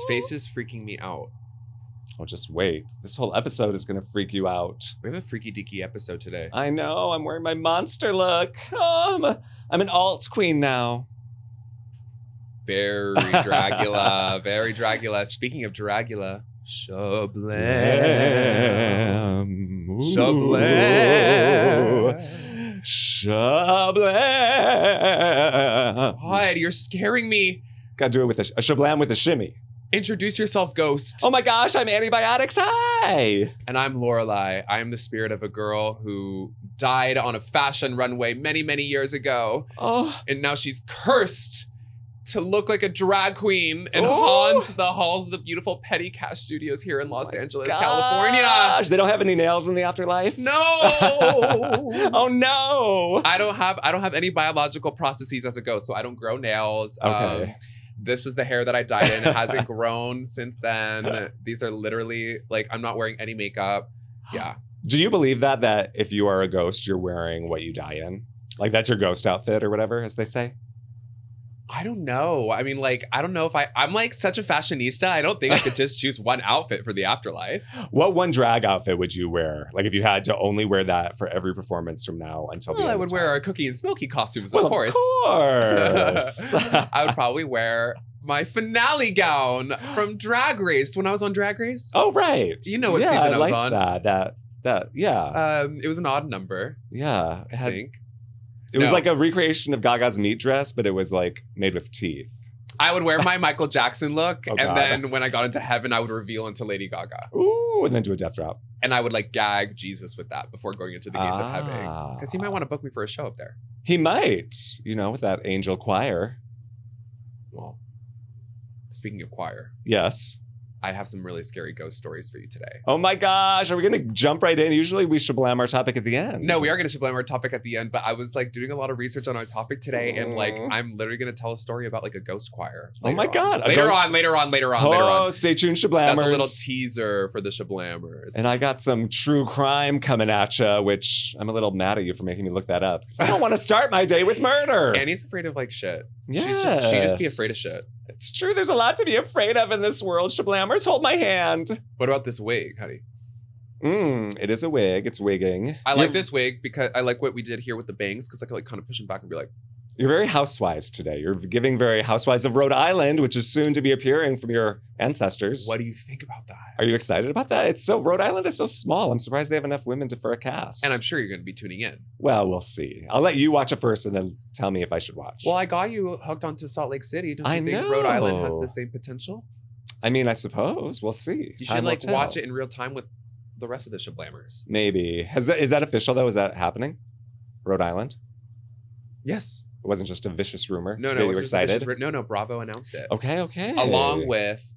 His face is freaking me out. Oh, just wait. This whole episode is going to freak you out. We have a freaky deaky episode today. I know. I'm wearing my monster look. I'm an alt queen now. Very Dragula. Very Dragula. Speaking of Dragula, Shablam. Shablam. Shablam. God, you're scaring me. Gotta do it with a shablam with a shimmy. Introduce yourself, ghost. Oh my gosh, I'm Antibiotics. Hi. And I'm Lorelei. I am the spirit of a girl who died on a fashion runway many, many years ago. Oh. And now she's cursed to look like a drag queen and haunt the halls of the beautiful Petty Cash Studios here in Los Angeles, California. Gosh, they don't have any nails in the afterlife? No. Oh no. I don't have any biological processes as a ghost, so I don't grow nails. Okay. This was the hair that I dyed in. It hasn't grown since then. These are literally, like, I'm not wearing any makeup. Yeah. Do you believe that if you are a ghost, you're wearing what you die in? Like that's your ghost outfit or whatever, as they say? I don't know. I mean, like, I don't know if I'm like such a fashionista. I don't think I could just choose one outfit for the afterlife. What one drag outfit would you wear? Like if you had to only wear that for every performance from now until the end I of would time. wear our Cookie and Smokey costumes, Well, of course. Of course. I would probably wear my finale gown from Drag Race when I was on Drag Race. Oh, right. You know what season I was on. That, yeah. It was an odd number. Yeah. I think. It was like a recreation of Gaga's meat dress, but it was like made with teeth. I would wear my Michael Jackson look, Oh, and God. then when I got into heaven, I would reveal into Lady Gaga. Ooh, and then do a death drop. And I would like gag Jesus with that before going into the gates of heaven. Ah. Because he might want to book me for a show up there. He might, with that angel choir. Well, speaking of choir, Yes. I have some really scary ghost stories for you today. Oh my gosh, are we going to jump right in? Usually we shablam our topic at the end. No, we are going to shablam our topic at the end, but I was like doing a lot of research on our topic today, and like I'm literally going to tell a story about like a ghost choir. Oh my God. Later on. Oh, stay tuned, Shablammers. That's a little teaser for the Shablammers. And I got some true crime coming at you, which I'm a little mad at you for making me look that up. 'Cause I don't want to start my day with murder. Annie's afraid of like shit. Yes. She just be afraid of shit. It's true. There's a lot to be afraid of in this world. Shablammers, hold my hand. What about this wig, honey? It is a wig. It's wigging. I like this wig because I like what we did here with the bangs, because I could like kind of push them back and be like, You're very housewives today. You're giving very Housewives of Rhode Island, which is soon to be appearing from your ancestors. what do you think about that? Are you excited about that? Rhode Island is so small. I'm surprised they have enough women for a cast. And I'm sure you're going to be tuning in. Well, we'll see. I'll let you watch it first and then tell me if I should watch. Well, I got you hooked onto Salt Lake City. Don't you I think know. Rhode Island has the same potential? I mean, I suppose. We'll see. You Time should will like tell. watch it in real time with the rest of the Shablammers. Maybe. Is that official, though? Is that happening? Rhode Island? Yes. It wasn't just a vicious rumor No, to no. get it was you just like excited? no. Bravo announced it. Okay. Along with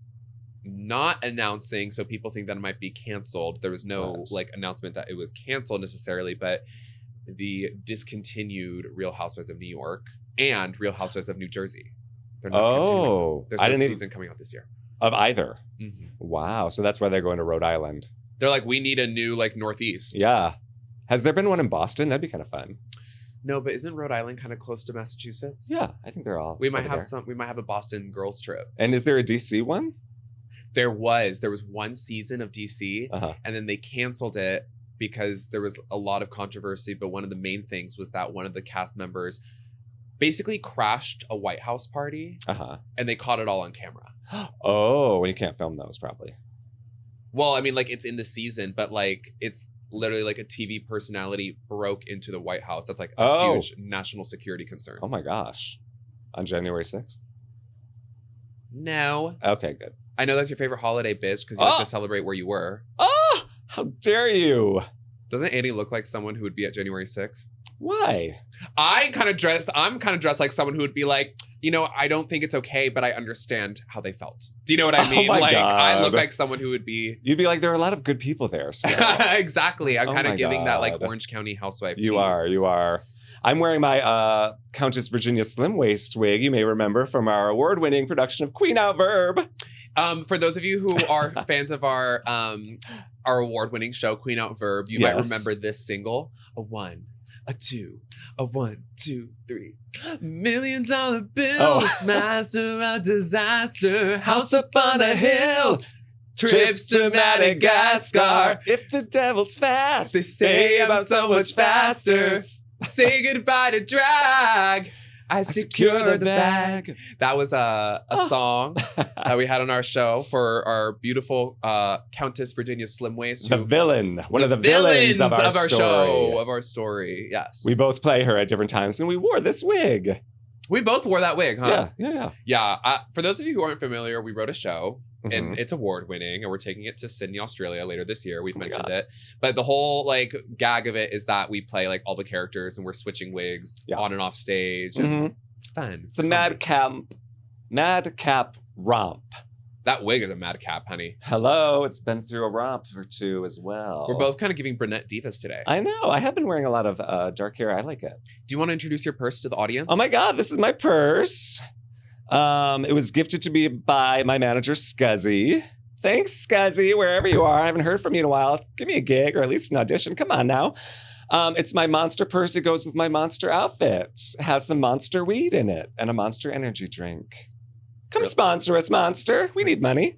not announcing, so people think that it might be canceled. There was no Right. like announcement that it was canceled necessarily, but the discontinued Real Housewives of New York and Real Housewives of New Jersey. They're not continuing. Oh. There's I no didn't even... season coming out this year. Of either. Mhm. Wow. So that's why they're going to Rhode Island. They're like, we need a new like Northeast. Yeah. Has there been one in Boston? That'd be kind of fun. No, but isn't Rhode Island kind of close to Massachusetts? Yeah, I think they're all. We might over have there. some. We might have a Boston girls trip. And is there a DC one? There was one season of DC, Uh-huh. and then they canceled it because there was a lot of controversy. But one of the main things was that one of the cast members basically crashed a White House party, Uh-huh. and they caught it all on camera. Oh, well, you can't film those probably. Well, I mean, like it's in the season, but like it's literally like a TV personality broke into the White House. That's like a huge national security concern. Oh my gosh. On January 6th? No. Okay, good. I know that's your favorite holiday, bitch, because you have to celebrate where you were. Oh, how dare you? Doesn't Annie look like someone who would be at January 6th? Why? I'm kind of dressed like someone who would be like, I don't think it's okay, but I understand how they felt. Do you know what I mean? my like, I look God. like someone who would be... You'd be like, there are a lot of good people there. So. Exactly. I'm Oh kind of my giving that like God. Orange County housewife You tease. are. I'm wearing my Countess Virginia Slim Waist wig, you may remember from our award-winning production of Queen Out Verb. For those of you who are fans of our award-winning show, Queen Out Verb, you might Yes. remember this single, A 1, a 2, a 1, 2, 3. $1,000,000 bills, Oh. master of disaster, house up on the hills, trips to Madagascar. If the devil's fast, They say I'm so much faster. Say goodbye to drag. I secure the bag. That was a song that we had on our show for our beautiful Countess Virginia Slimwaist. The villain, one of the villains of our story. show, of our story. Yes, We both play her at different times, and we wore this wig. we both wore that wig, huh? Yeah. Yeah. For those of you who aren't familiar, we wrote a show. Mhm. And it's award winning, and we're taking it to Sydney, Australia later this year. We've Oh my mentioned God. it, but the whole like gag of it is that we play like all the characters and we're switching wigs Yeah. on and off stage. And Mhm. it's fun. It's a madcap romp. That wig is a madcap, honey. Hello, it's been through a romp or two as well. We're both kind of giving brunette divas today. I know. I have been wearing a lot of dark hair. I like it. Do you want to introduce your purse to the audience? Oh my God, this is my purse. It was gifted to me by my manager, Scuzzy. Thanks, Scuzzy, wherever you are. I haven't heard from you in a while. Give me a gig or at least an audition. Come on now. It's my monster purse. It goes with my monster outfit. It has some monster weed in it and a monster energy drink. Come Really? sponsor us, Monster. We need money.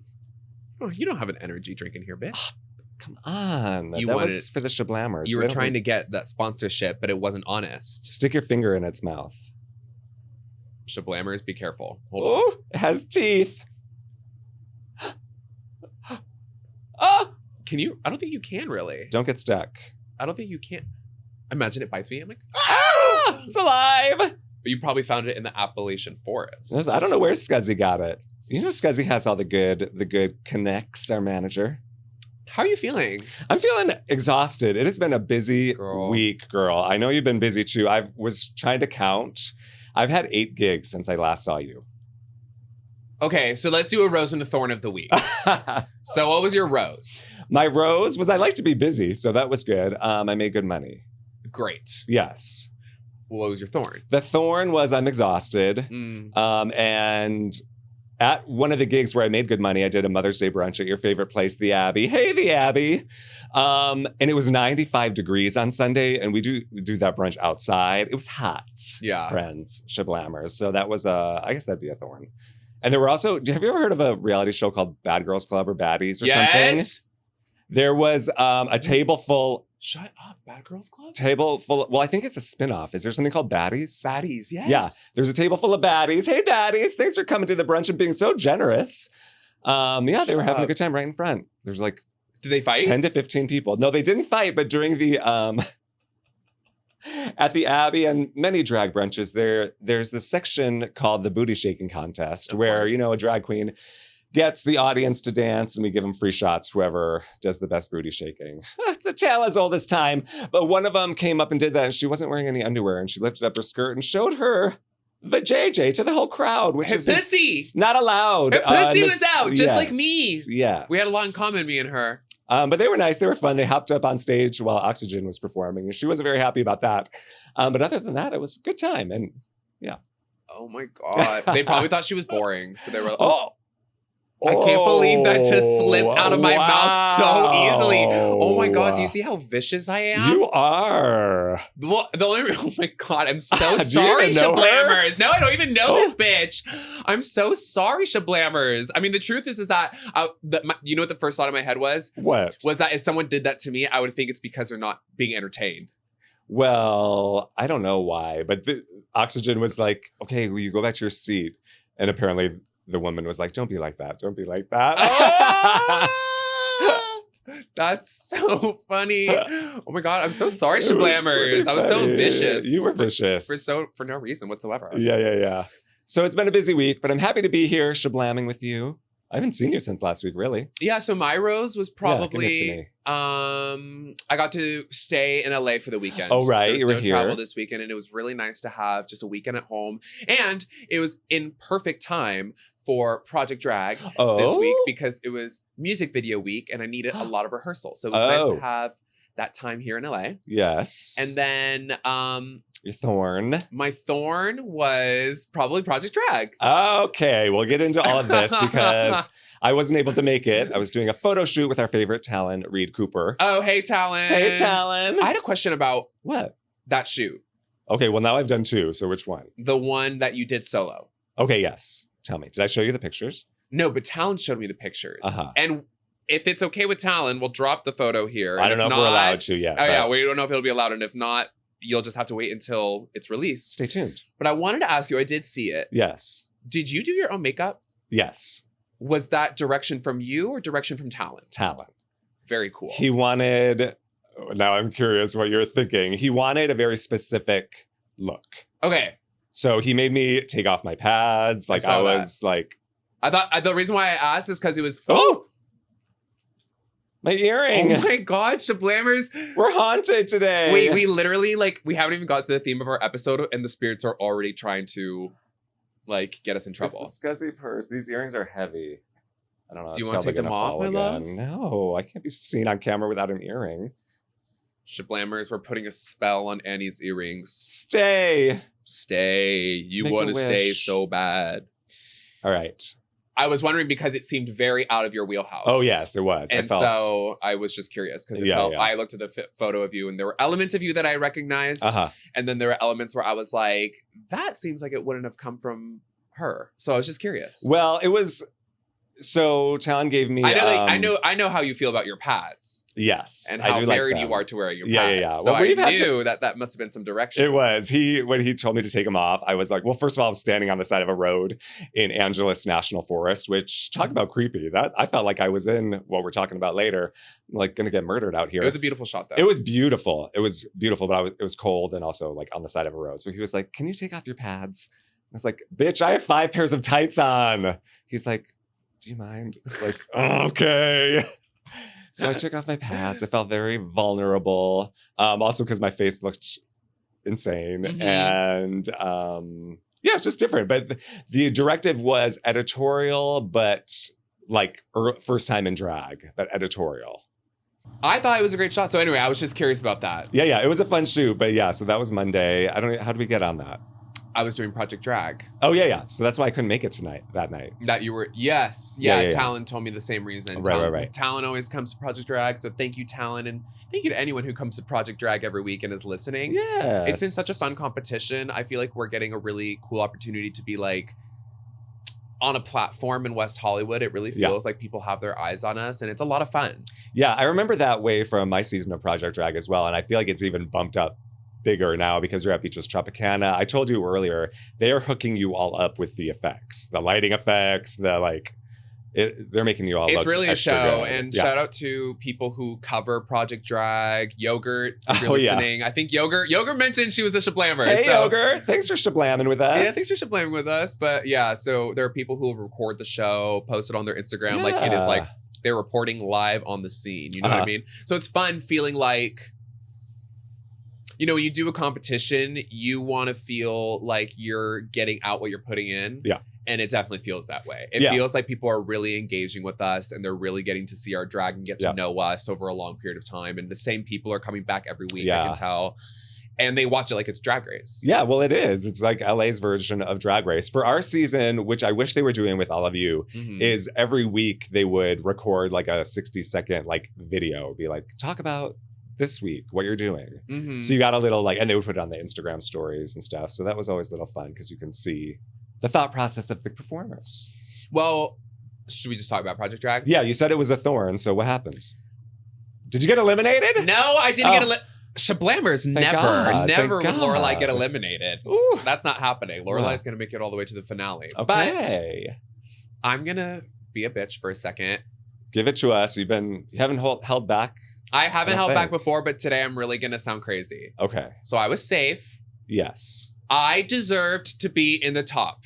Oh, you don't have an energy drink in here, bitch. Come on. You that wanted- was for the Shablammers. You were trying to get that sponsorship, but it wasn't honest. stick your finger in its mouth. Shablammers, be careful. Hold on. Oh, it has teeth. Oh, Can you? I don't think you can really. don't get stuck. I don't think you can. Imagine it bites me. I'm like, Ah, it's alive. but you probably found it in the Appalachian Forest. I don't know where Scuzzy got it. You know, Scuzzy has all the good connects, our manager. How are you feeling? I'm feeling exhausted. It has been a busy Girl. week, girl. I know you've been busy too. I was trying to count. I've had 8 gigs since I last saw you. Okay, so let's do a rose and a thorn of the week. So what was your rose? My rose was I like to be busy, so that was good. I made good money. Great. Yes. What was your thorn? The thorn was I'm exhausted. Mm. And at one of the gigs where I made good money, I did a Mother's Day brunch at your favorite place, the Abbey. Hey, the Abbey. And it was 95 degrees on Sunday, and we do that brunch outside. It was hot. Yeah. Friends, Shablammers. So that was I guess that'd be a thorn. And there were also, have you ever heard of a reality show called Bad Girls Club or Baddies or something? Yes. There was a table full, Shut up, Bad Girls Club. well, I think it's a spinoff. Is there something called Baddies? Baddies, yes. Yeah, there's a table full of baddies. Hey, baddies, thanks for coming to the brunch and being so generous. Yeah, they were Shut having a up. good time right in front. There's like Did they fight? 10 to 15 people. No, they didn't fight, but during the at the Abbey and many drag brunches, there's this section called the booty shaking contest, Of where course. you know a drag queen gets the audience to dance, and we give them free shots. Whoever does the best booty shaking. It's a tale as old as time. But one of them came up and did that, and she wasn't wearing any underwear, and she lifted up her skirt and showed her the JJ to the whole crowd, which Her is pussy. not allowed. Her pussy in was out, just like me. Yes. We had a lot in common, me and her. But they were nice. They were fun. They hopped up on stage while Oxygen was performing, and she wasn't very happy about that. But other than that, it was a good time. And Oh my God. They probably thought she was boring. So they were like, oh, I can't believe that just slipped out of my mouth so easily. Oh my God. Do you wow. see how vicious I am? You are. Well, oh my God, I'm so Do you sorry, even know her? Shablammers. No, I don't even know Oh. this bitch. I'm so sorry, Shablammers. I mean, the truth is that you know what the first thought in my head was? What? Was that if someone did that to me, I would think it's because they're not being entertained. Well, I don't know why, but the Oxygen was like, okay, will you go back to your seat? And apparently the woman was like, don't be like that. Don't be like that. Oh! That's so funny. Oh my God, I'm so sorry, It was Shablammers. really I was so funny. vicious. You were vicious. For no reason whatsoever. Yeah. So it's been a busy week, but I'm happy to be here shablamming with you. I haven't seen you since last week, really. Yeah, so my rose was Yeah, give probably it to me. I got to stay in LA for the weekend. Oh, right, There was you were no here. travel this weekend, and it was really nice to have just a weekend at home. And it was in perfect time for Project Drag this Oh? week because it was music video week and I needed a lot of rehearsal. So it was nice Oh. to have that time here in LA. Yes. And then your thorn. my thorn was probably Project Drag. Okay, we'll get into all of this because I wasn't able to make it. I was doing a photo shoot with our favorite Talon, Reed Cooper. Oh, hey, Talon. Hey, Talon. I had a question about What? That shoot. Okay, well, now I've done 2. So which one? The one that you did solo. Okay, yes. Tell me. Did I show you the pictures? No, but Talon showed me the pictures. Uh-huh. And if it's okay with Talon, we'll drop the photo here. I don't know if we're allowed to yet. Oh, yeah. We don't know if it'll be allowed. And if not, you'll just have to wait until it's released. Stay tuned. But I wanted to ask you, I did see it. Yes. Did you do your own makeup? Yes. Was that direction from you or direction from Talon? Talon. Very cool. He wanted, now I'm curious what you're thinking. He wanted a very specific look. Okay. So he made me take off my pads. Like I was like. I thought the reason why I asked is because it was. Oh! My earring. Oh my God, Shablammers. We're haunted today. We literally, like, we haven't even got to the theme of our episode and the spirits are already trying to, like, get us in trouble. It's the Scuzzy purse. These earrings are heavy. I don't know. Do you want to take them off, my love? No, I can't be seen on camera without an earring. Shablammers, we're putting a spell on Annie's earrings. Stay. You want to stay so bad. All right. I was wondering because it seemed very out of your wheelhouse. Oh, yes, it was. And so I was just curious because I looked at the photo of you and there were elements of you that I recognized. Uh-huh. And then there were elements where I was like, that seems like it wouldn't have come from her. So I was just curious. Well, it was. So Talon gave me. I know how you feel about your pads. Yes. And how married you are to wearing your pads. Yeah. So I knew that must have been some direction. It was. When he told me to take them off, I was like, well, first of all, I was standing on the side of a road in Angeles National Forest, which, talk about creepy. That I felt like I was in what we're talking about later. I'm like, gonna get murdered out here. It was a beautiful shot, though. It was beautiful. But it was cold and also like on the side of a road. So he was like, can you take off your pads? I was like, bitch, I have 5 pairs of tights on. He's like, do you mind? I was like, okay. So I took off my pads. I felt very vulnerable. Also because my face looked insane. Mm-hmm. And yeah, it's just different. But the directive was editorial, but like first time in drag, but editorial. I thought it was a great shot. So anyway, I was just curious about that. Yeah. It was a fun shoot. But yeah, so that was Monday. How did we get on that? I was doing Project Drag. Oh, yeah. So that's why I couldn't make it that night. That you were, yes. Yeah. Talon told me the same reason. Right. Talon always comes to Project Drag. So thank you, Talon. And thank you to anyone who comes to Project Drag every week and is listening. Yeah. It's been such a fun competition. I feel like we're getting a really cool opportunity to be like on a platform in West Hollywood. It really feels like people have their eyes on us and it's a lot of fun. Yeah. I remember that way from my season of Project Drag as well. And I feel like it's even bumped up bigger now because you're at Beaches Tropicana. I told you earlier, they're hooking you all up with the effects, the lighting effects, they're making you all It's look really a show. good. And shout out to people who cover Project Drag. Yogurt, if you're listening. I think Yogurt mentioned she was a Shablammer. Hey, Yogurt. Thanks for Shablamming with us. Yeah, thanks for Shablamming with us. But yeah, so there are people who will record the show, post it on their Instagram. Like it is like they're reporting live on the scene. You know what I mean? So it's fun feeling like, you know, when you do a competition, you want to feel like you're getting out what you're putting in. Yeah. And it definitely feels that way. It feels like people are really engaging with us and they're really getting to see our drag and get to know us over a long period of time. And the same people are coming back every week, I can tell. And they watch it like it's Drag Race. Yeah, well, it is. It's like LA's version of Drag Race. For our season, which I wish they were doing with all of you, is every week they would record like a 60-second like video. Be like, talk about this week, what you're doing. So you got a little like, and they would put it on the Instagram stories and stuff. So that was always a little fun because you can see the thought process of the performers. Well, should we just talk about Project Drag? Yeah, you said it was a thorn. So what happened? Did you get eliminated? No, I didn't get eliminated. Shablammers never will Lorelei get eliminated. Ooh. That's not happening. Lorelei's going to make it all the way to the finale. Okay. But I'm going to be a bitch for a second. Give it to us. You haven't held back. I haven't held back before, but today I'm really going to sound crazy. Okay. So I was safe. Yes. I deserved to be in the top.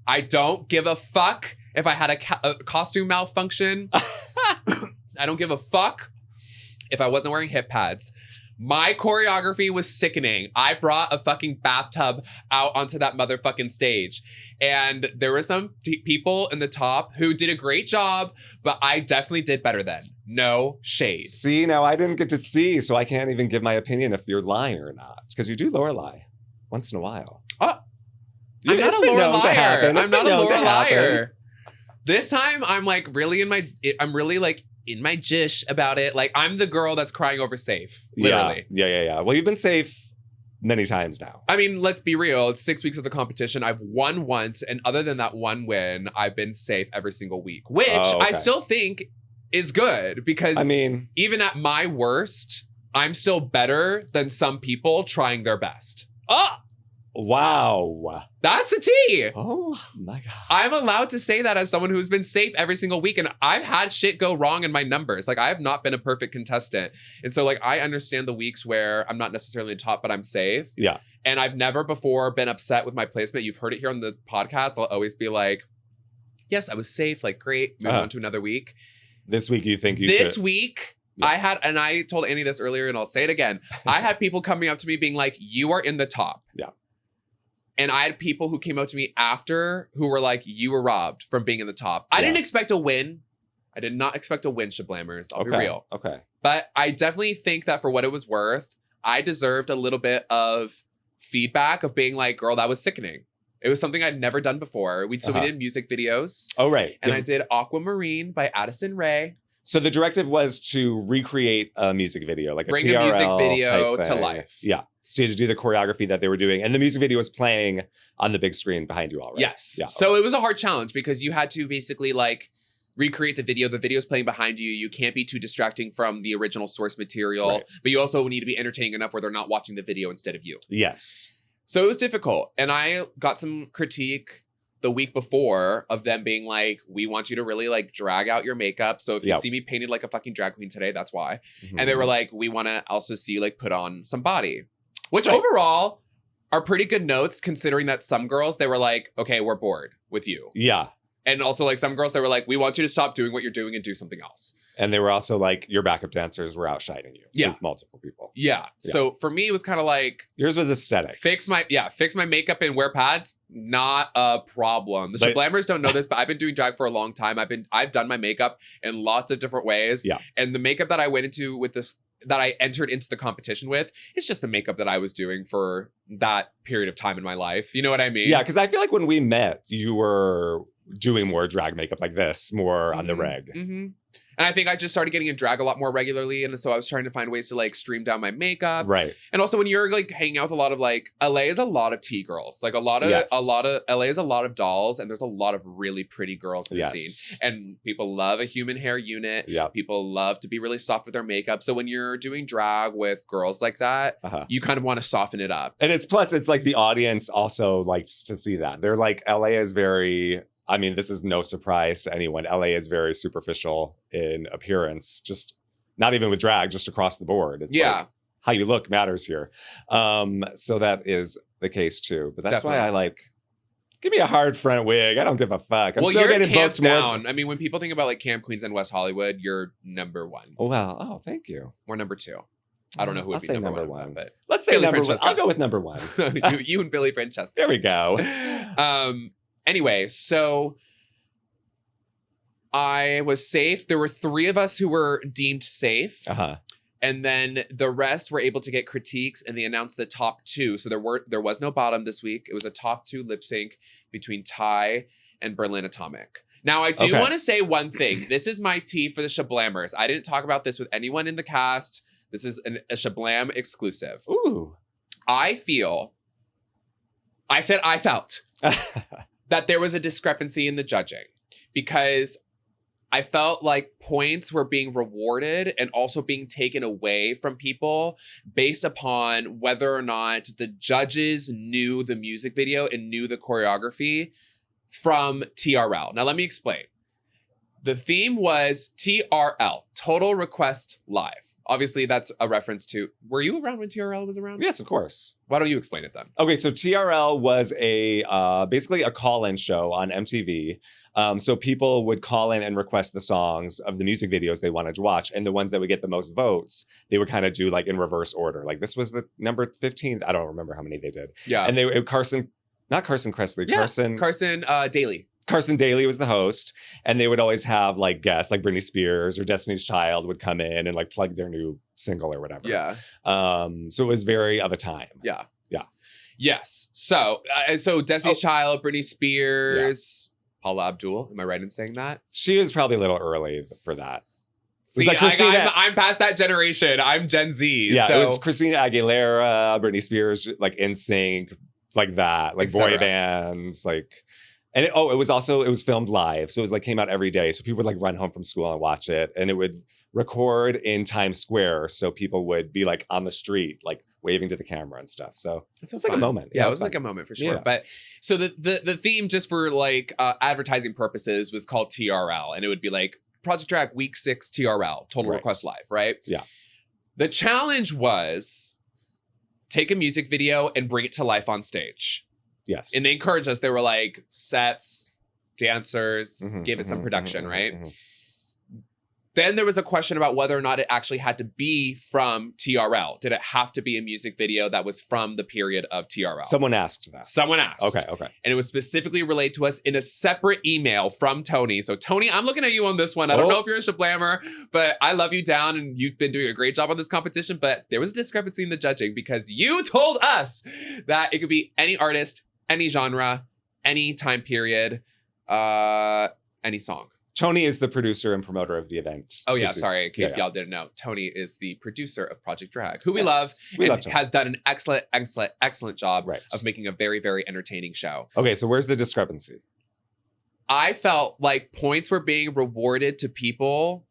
I don't give a fuck if I had a costume malfunction. I don't give a fuck if I wasn't wearing hip pads. My choreography was sickening. I brought a fucking bathtub out onto that motherfucking stage. And there were some people in the top who did a great job, but I definitely did better than. No shade. See, now I didn't get to see, so I can't even give my opinion if you're lying or not. Because you do Lorelei once in a while. Oh, I'm not a Lorelei. I'm not a Lorelei. This time, I'm like really in my jish about it. Like I'm the girl that's crying over safe. Literally. Yeah. Well, you've been safe many times now. I mean, let's be real. It's 6 weeks of the competition. I've won once. And other than that one win, I've been safe every single week, which I still think is good because I mean, even at my worst, I'm still better than some people trying their best. oh, wow. That's the tea. Oh my God. I'm allowed to say that as someone who's been safe every single week. And I've had shit go wrong in my numbers. Like, I have not been a perfect contestant. And so, like, I understand the weeks where I'm not necessarily top, but I'm safe. Yeah. And I've never before been upset with my placement. You've heard it here on the podcast. I'll always be like, yes, I was safe. Like, great. Move on to another week. This week, you think you should? This week, yeah. I had, and I told Annie this earlier, and I'll say it again. I had people coming up to me being like, you are in the top. Yeah. And I had people who came up to me after who were like, you were robbed from being in the top. I didn't expect a win. I did not expect a win, Shablammers. I'll be real. Okay. But I definitely think that for what it was worth, I deserved a little bit of feedback of being like, girl, that was sickening. It was something I'd never done before. We did music videos. Oh, right. And I did Aquamarine by Addison Rae. So the directive was to recreate a music video, like bring a TRL music video type to thing. life. Yeah. So you had to do the choreography that they were doing. And the music video was playing on the big screen behind you all, right? Yes. Yeah. So it was a hard challenge because you had to basically like recreate the video. The video's playing behind you. You can't be too distracting from the original source material. Right. But you also need to be entertaining enough where they're not watching the video instead of you. Yes. So it was difficult. And I got some critique the week before of them being like, we want you to really like drag out your makeup. So if you see me painted like a fucking drag queen today, that's why. Mm-hmm. And they were like, we want to also see you like put on some body. Which overall are pretty good notes considering that some girls, they were like, okay, we're bored with you. Yeah. And also like some girls, they were like, we want you to stop doing what you're doing and do something else. And they were also like, your backup dancers were outshining you. Yeah. Multiple people. Yeah. So for me, it was kind of like. Yours was aesthetics. Fix my makeup and wear pads. Not a problem. The Shablammers don't know this, but I've been doing drag for a long time. I've done my makeup in lots of different ways. Yeah. And the makeup that I went into with this, that I entered into the competition with, it's just the makeup that I was doing for that period of time in my life. You know what I mean? Yeah, because I feel like when we met, you were doing more drag makeup like this, more on the reg. Mm-hmm. And I think I just started getting in drag a lot more regularly. And so I was trying to find ways to like stream down my makeup. Right. And also when you're like hanging out with a lot of like, LA is a lot of T girls. Like LA is a lot of dolls. And there's a lot of really pretty girls in the scene. And people love a human hair unit. Yeah. People love to be really soft with their makeup. So when you're doing drag with girls like that, you kind of want to soften it up. And it's like the audience also likes to see that. They're like, LA is very... I mean, this is no surprise to anyone. LA is very superficial in appearance, just not even with drag, just across the board. It's like how you look matters here. So that is the case too. But that's why I like, give me a hard front wig. I don't give a fuck. I'm still getting booked down. I mean, when people think about like camp queens in West Hollywood, you're number one. Oh, wow. Oh, thank you. We're number two. I don't know who would be number one. But let's say number one. I'll go with number one. you and Billy Francesca. There we go. Anyway, so I was safe. There were 3 of us who were deemed safe. And then the rest were able to get critiques and they announced the top 2. So there was no bottom this week. It was a top 2 lip sync between Ty and Berlin Atomic. Now, I do want to say one thing. This is my tea for the Shablammers. I didn't talk about this with anyone in the cast. This is a Shablam exclusive. Ooh. I felt that there was a discrepancy in the judging because I felt like points were being rewarded and also being taken away from people based upon whether or not the judges knew the music video and knew the choreography from TRL. Now, let me explain. The theme was TRL, Total Request Live. Obviously, that's a reference to... Were you around when TRL was around? Yes, of course. Why don't you explain it then? Okay, so TRL was basically a call-in show on MTV. So people would call in and request the songs of the music videos they wanted to watch. And the ones that would get the most votes, they would kind of do like in reverse order. Like this was the number 15th. I don't remember how many they did. Yeah. And Carson Kressley. Yeah, Carson Daly. Carson Daly was the host, and they would always have like guests like Britney Spears or Destiny's Child would come in and like plug their new single or whatever. Yeah. So it was very of a time. Yeah. Yeah. Yes. So Destiny's Child, Britney Spears, Paula Abdul. Am I right in saying that? She was probably a little early for that. See, like Christina. I'm past that generation. I'm Gen Z. Yeah, so. it was Christina Aguilera, Britney Spears, like NSYNC, like that, like boy bands, like. And it was filmed live. So it was like came out every day. So people would like run home from school and watch it. And it would record in Times Square. So people would be like on the street, like waving to the camera and stuff. So it was like a moment. Yeah, it was like a moment for sure. Yeah. But so the theme just for like advertising purposes was called TRL. And it would be like Project Drag Week 6 TRL, Total Request Live, right? Yeah. The challenge was take a music video and bring it to life on stage. Yes. And they encouraged us. They were like, sets, dancers, give it some production, right? Then there was a question about whether or not it actually had to be from TRL. Did it have to be a music video that was from the period of TRL? Someone asked that. Someone asked. Okay. And it was specifically relayed to us in a separate email from Tony. So Tony, I'm looking at you on this one. I don't know if you're a Shablammer, but I love you down and you've been doing a great job on this competition. But there was a discrepancy in the judging because you told us that it could be any artist, any genre, any time period, any song. Tony is the producer and promoter of the event. Oh, yeah. Sorry. In case y'all didn't know. Tony is the producer of Project Drag, who we love and has done an excellent job of making a very, very entertaining show. Okay. So where's the discrepancy? I felt like points were being rewarded to people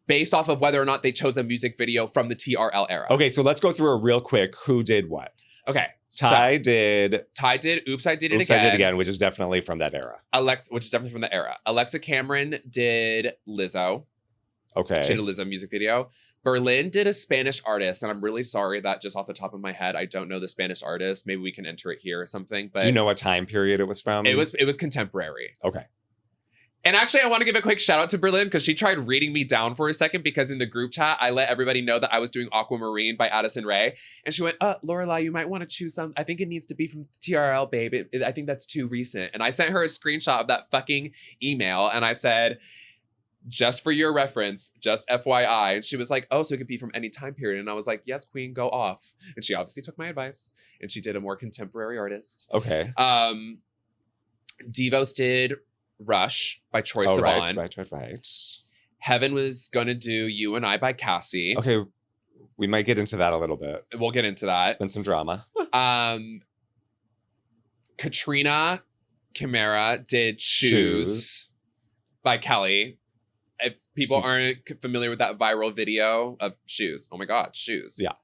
based off of whether or not they chose a music video from the TRL era. Okay. So let's go through a real quick who did what. Okay. Ty did Oops, I Did It Oops, Again. I Did It Again, which is definitely from that era. Which is definitely from the era. Alexa Cameron did Lizzo. Okay. She did a Lizzo music video. Berlin did a Spanish artist, and I'm really sorry that just off the top of my head, I don't know the Spanish artist. Maybe we can enter it here or something. But do you know what time period it was from? It was contemporary. Okay. And actually, I want to give a quick shout out to Berlin because she tried reading me down for a second because in the group chat, I let everybody know that I was doing Aquamarine by Addison Rae. And she went, Lorelei, you might want to choose some. I think it needs to be from TRL, babe. I think that's too recent. And I sent her a screenshot of that fucking email. And I said, just for your reference, just FYI. And she was like, oh, so it could be from any time period. And I was like, yes, queen, go off. And she obviously took my advice. And she did a more contemporary artist. Okay. Devos did Rush by Troye Sivan. Right. Heaven was going to do You and I by Cassie. Okay. We might get into that a little bit. We'll get into that. It's been some drama. Katrina Chimera did Shoes by Kelly. If people aren't familiar with that viral video of Shoes. Oh my God, Shoes. Yeah.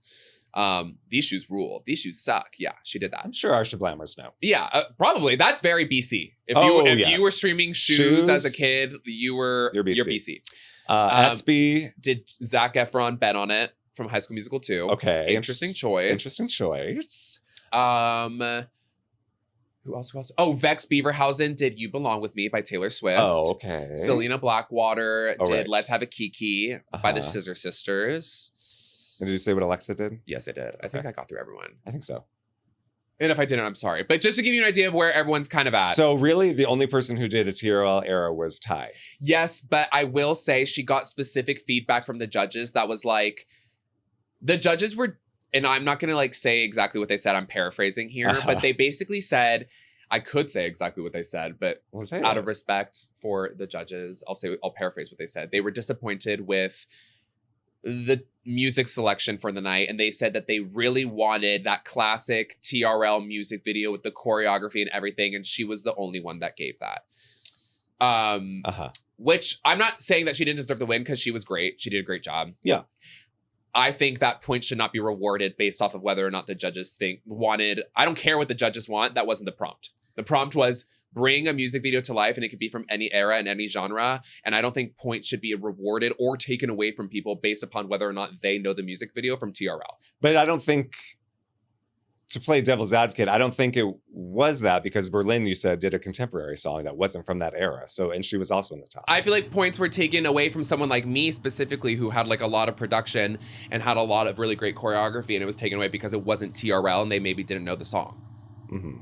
These shoes rule. These shoes suck. Yeah, she did that. I'm sure our Shablammers know. Yeah, probably. That's very BC. If you were streaming shoes as a kid, you're BC. SB did Zac Efron bet on it from High School Musical 2. Okay, interesting choice. Who else? Oh, Vex Beaverhausen did You Belong With Me by Taylor Swift. Oh, okay. Selena Blackwater did Let's Have a Kiki by the Scissor Sisters. And did you say what Alexa did? Yes, I did. I think I got through everyone. I think so. And if I didn't, I'm sorry. But just to give you an idea of where everyone's kind of at. So really, the only person who did a TRL era was Ty. Yes, but I will say she got specific feedback from the judges that was like, the judges were, and I'm not going to like say exactly what they said. I'm paraphrasing here, but they basically said, I could say exactly what they said, but out of respect for the judges, I'll paraphrase what they said. They were disappointed with the music selection for the night, and they said that they really wanted that classic TRL music video with the choreography and everything, and she was the only one that gave that. Which I'm not saying that she didn't deserve the win because she was great. She did a great job. Yeah. I think that point should not be rewarded based off of whether or not the judges wanted. I don't care what the judges want. That wasn't the prompt. The prompt was bring a music video to life, and it could be from any era and any genre. And I don't think points should be rewarded or taken away from people based upon whether or not they know the music video from TRL. But I don't think, to play devil's advocate, I don't think it was that because Berlin, you said, did a contemporary song that wasn't from that era. So, and she was also in the top. I feel like points were taken away from someone like me specifically who had like a lot of production and had a lot of really great choreography, and it was taken away because it wasn't TRL and they maybe didn't know the song. Mm-hmm.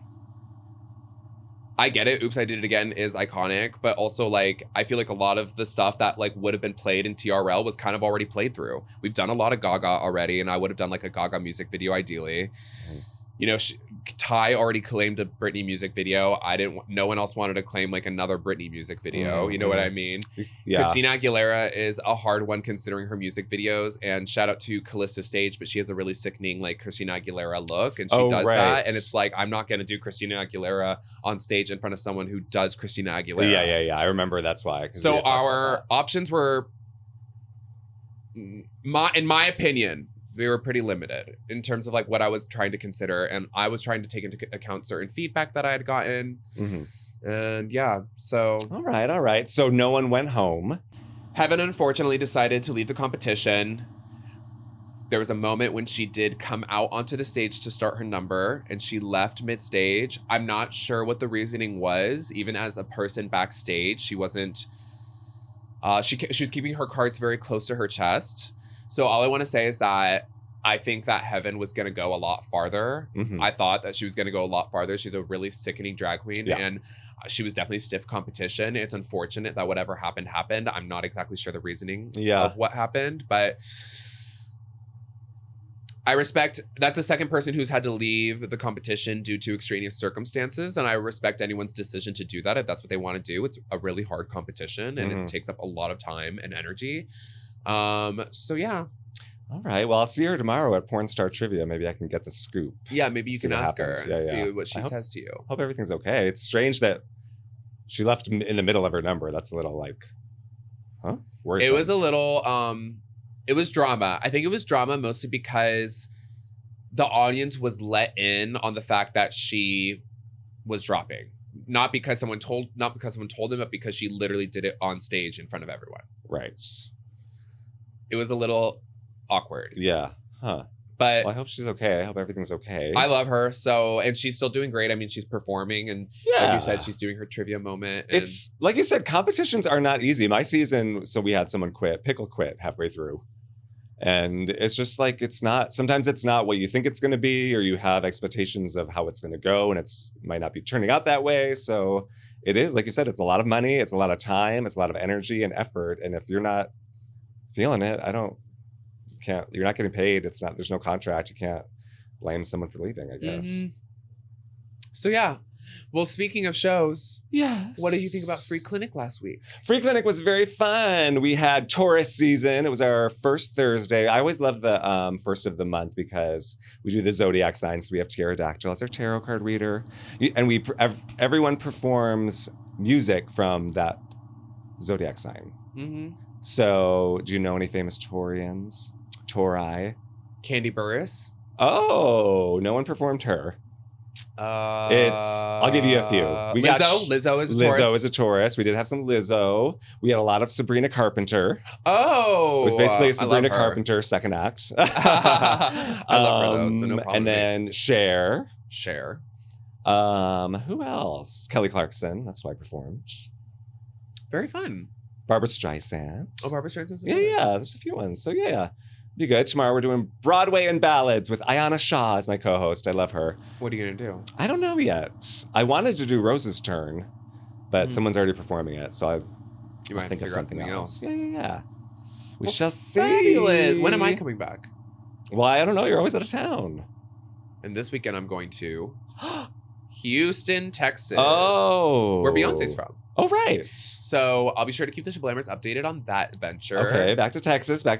I get it. Oops, I Did It Again is iconic, but also like I feel like a lot of the stuff that like would have been played in TRL was kind of already played through. We've done a lot of Gaga already, and I would have done like a Gaga music video ideally. Mm-hmm. You know, Ty already claimed a Britney music video. No one else wanted to claim like another Britney music video. You know what I mean? Yeah. Christina Aguilera is a hard one considering her music videos. And shout out to Callista Stage, but she has a really sickening like Christina Aguilera look, and she does that. And it's like, I'm not gonna do Christina Aguilera on stage in front of someone who does Christina Aguilera. Yeah. I remember that's why. So our options were, in my opinion, they were pretty limited in terms of like what I was trying to consider. And I was trying to take into account certain feedback that I had gotten. And yeah, so. All right. So no one went home. Heaven unfortunately decided to leave the competition. There was a moment when she did come out onto the stage to start her number, and she left mid-stage. I'm not sure what the reasoning was. Even as a person backstage, she wasn't, she was keeping her cards very close to her chest. So all I want to say is that I think that Heaven was going to go a lot farther. I thought that she was going to go a lot farther. She's a really sickening drag queen, and she was definitely stiff competition. It's unfortunate that whatever happened. I'm not exactly sure the reasoning of what happened, but I respect, that's the second person who's had to leave the competition due to extraneous circumstances. And I respect anyone's decision to do that if that's what they want to do. It's a really hard competition, and it takes up a lot of time and energy. So yeah. All right. Well, I'll see her tomorrow at Porn Star Trivia. Maybe I can get the scoop. Yeah, maybe you can ask her and see what she says to you. Hope everything's okay. It's strange that she left in the middle of her number. That's a little like, worrisome. It was a little, it was drama. I think it was drama mostly because the audience was let in on the fact that she was dropping. Not because someone told them, but because she literally did it on stage in front of everyone. Right. It was a little awkward. Yeah. Huh. But well, I hope she's okay. I hope everything's okay. I love her. So, and she's still doing great. I mean, she's performing, and like you said, she's doing her trivia moment. And it's like you said, competitions are not easy. My season, so we had someone Pickle quit halfway through. And it's just like, sometimes it's not what you think it's going to be, or you have expectations of how it's going to go, and it might not be turning out that way. So it is, like you said, it's a lot of money, it's a lot of time, it's a lot of energy and effort. And if you're not feeling it, you're not getting paid. There's no contract. You can't blame someone for leaving, I guess. So yeah. Well, speaking of shows, yes. What did you think about Free Clinic last week? Free Clinic was very fun. We had Taurus season. It was our first Thursday. I always love the first of the month because we do the zodiac signs. So we have Pterodactyl as our tarot card reader, and everyone performs music from that zodiac sign. So, do you know any famous Taurians? Tauri? Candy Burris. Oh, no one performed her. I'll give you a few. Lizzo is a Taurus. Lizzo is a Taurus. We did have some Lizzo. We had a lot of Sabrina Carpenter. Oh, it was basically a Sabrina Carpenter second act. I love her though, so no problem. And then Cher. Who else? Kelly Clarkson. That's who I performed. Very fun. Barbara Streisand. Oh, Barbara Streisand. Yeah. There's a few ones. So yeah. Be good. Tomorrow we're doing Broadway and Ballads with Ayanna Shaw as my co-host. I love her. What are you going to do? I don't know yet. I wanted to do Rose's Turn, but someone's already performing it, so you might think of something else. Yeah. We shall see. Fabulous. When am I coming back? Well, I don't know. You're always out of town. And this weekend I'm going to Houston, Texas. Oh. Where Beyonce's from. Oh, right. So I'll be sure to keep the Shablammers updated on that venture. Okay, back to Texas. I'm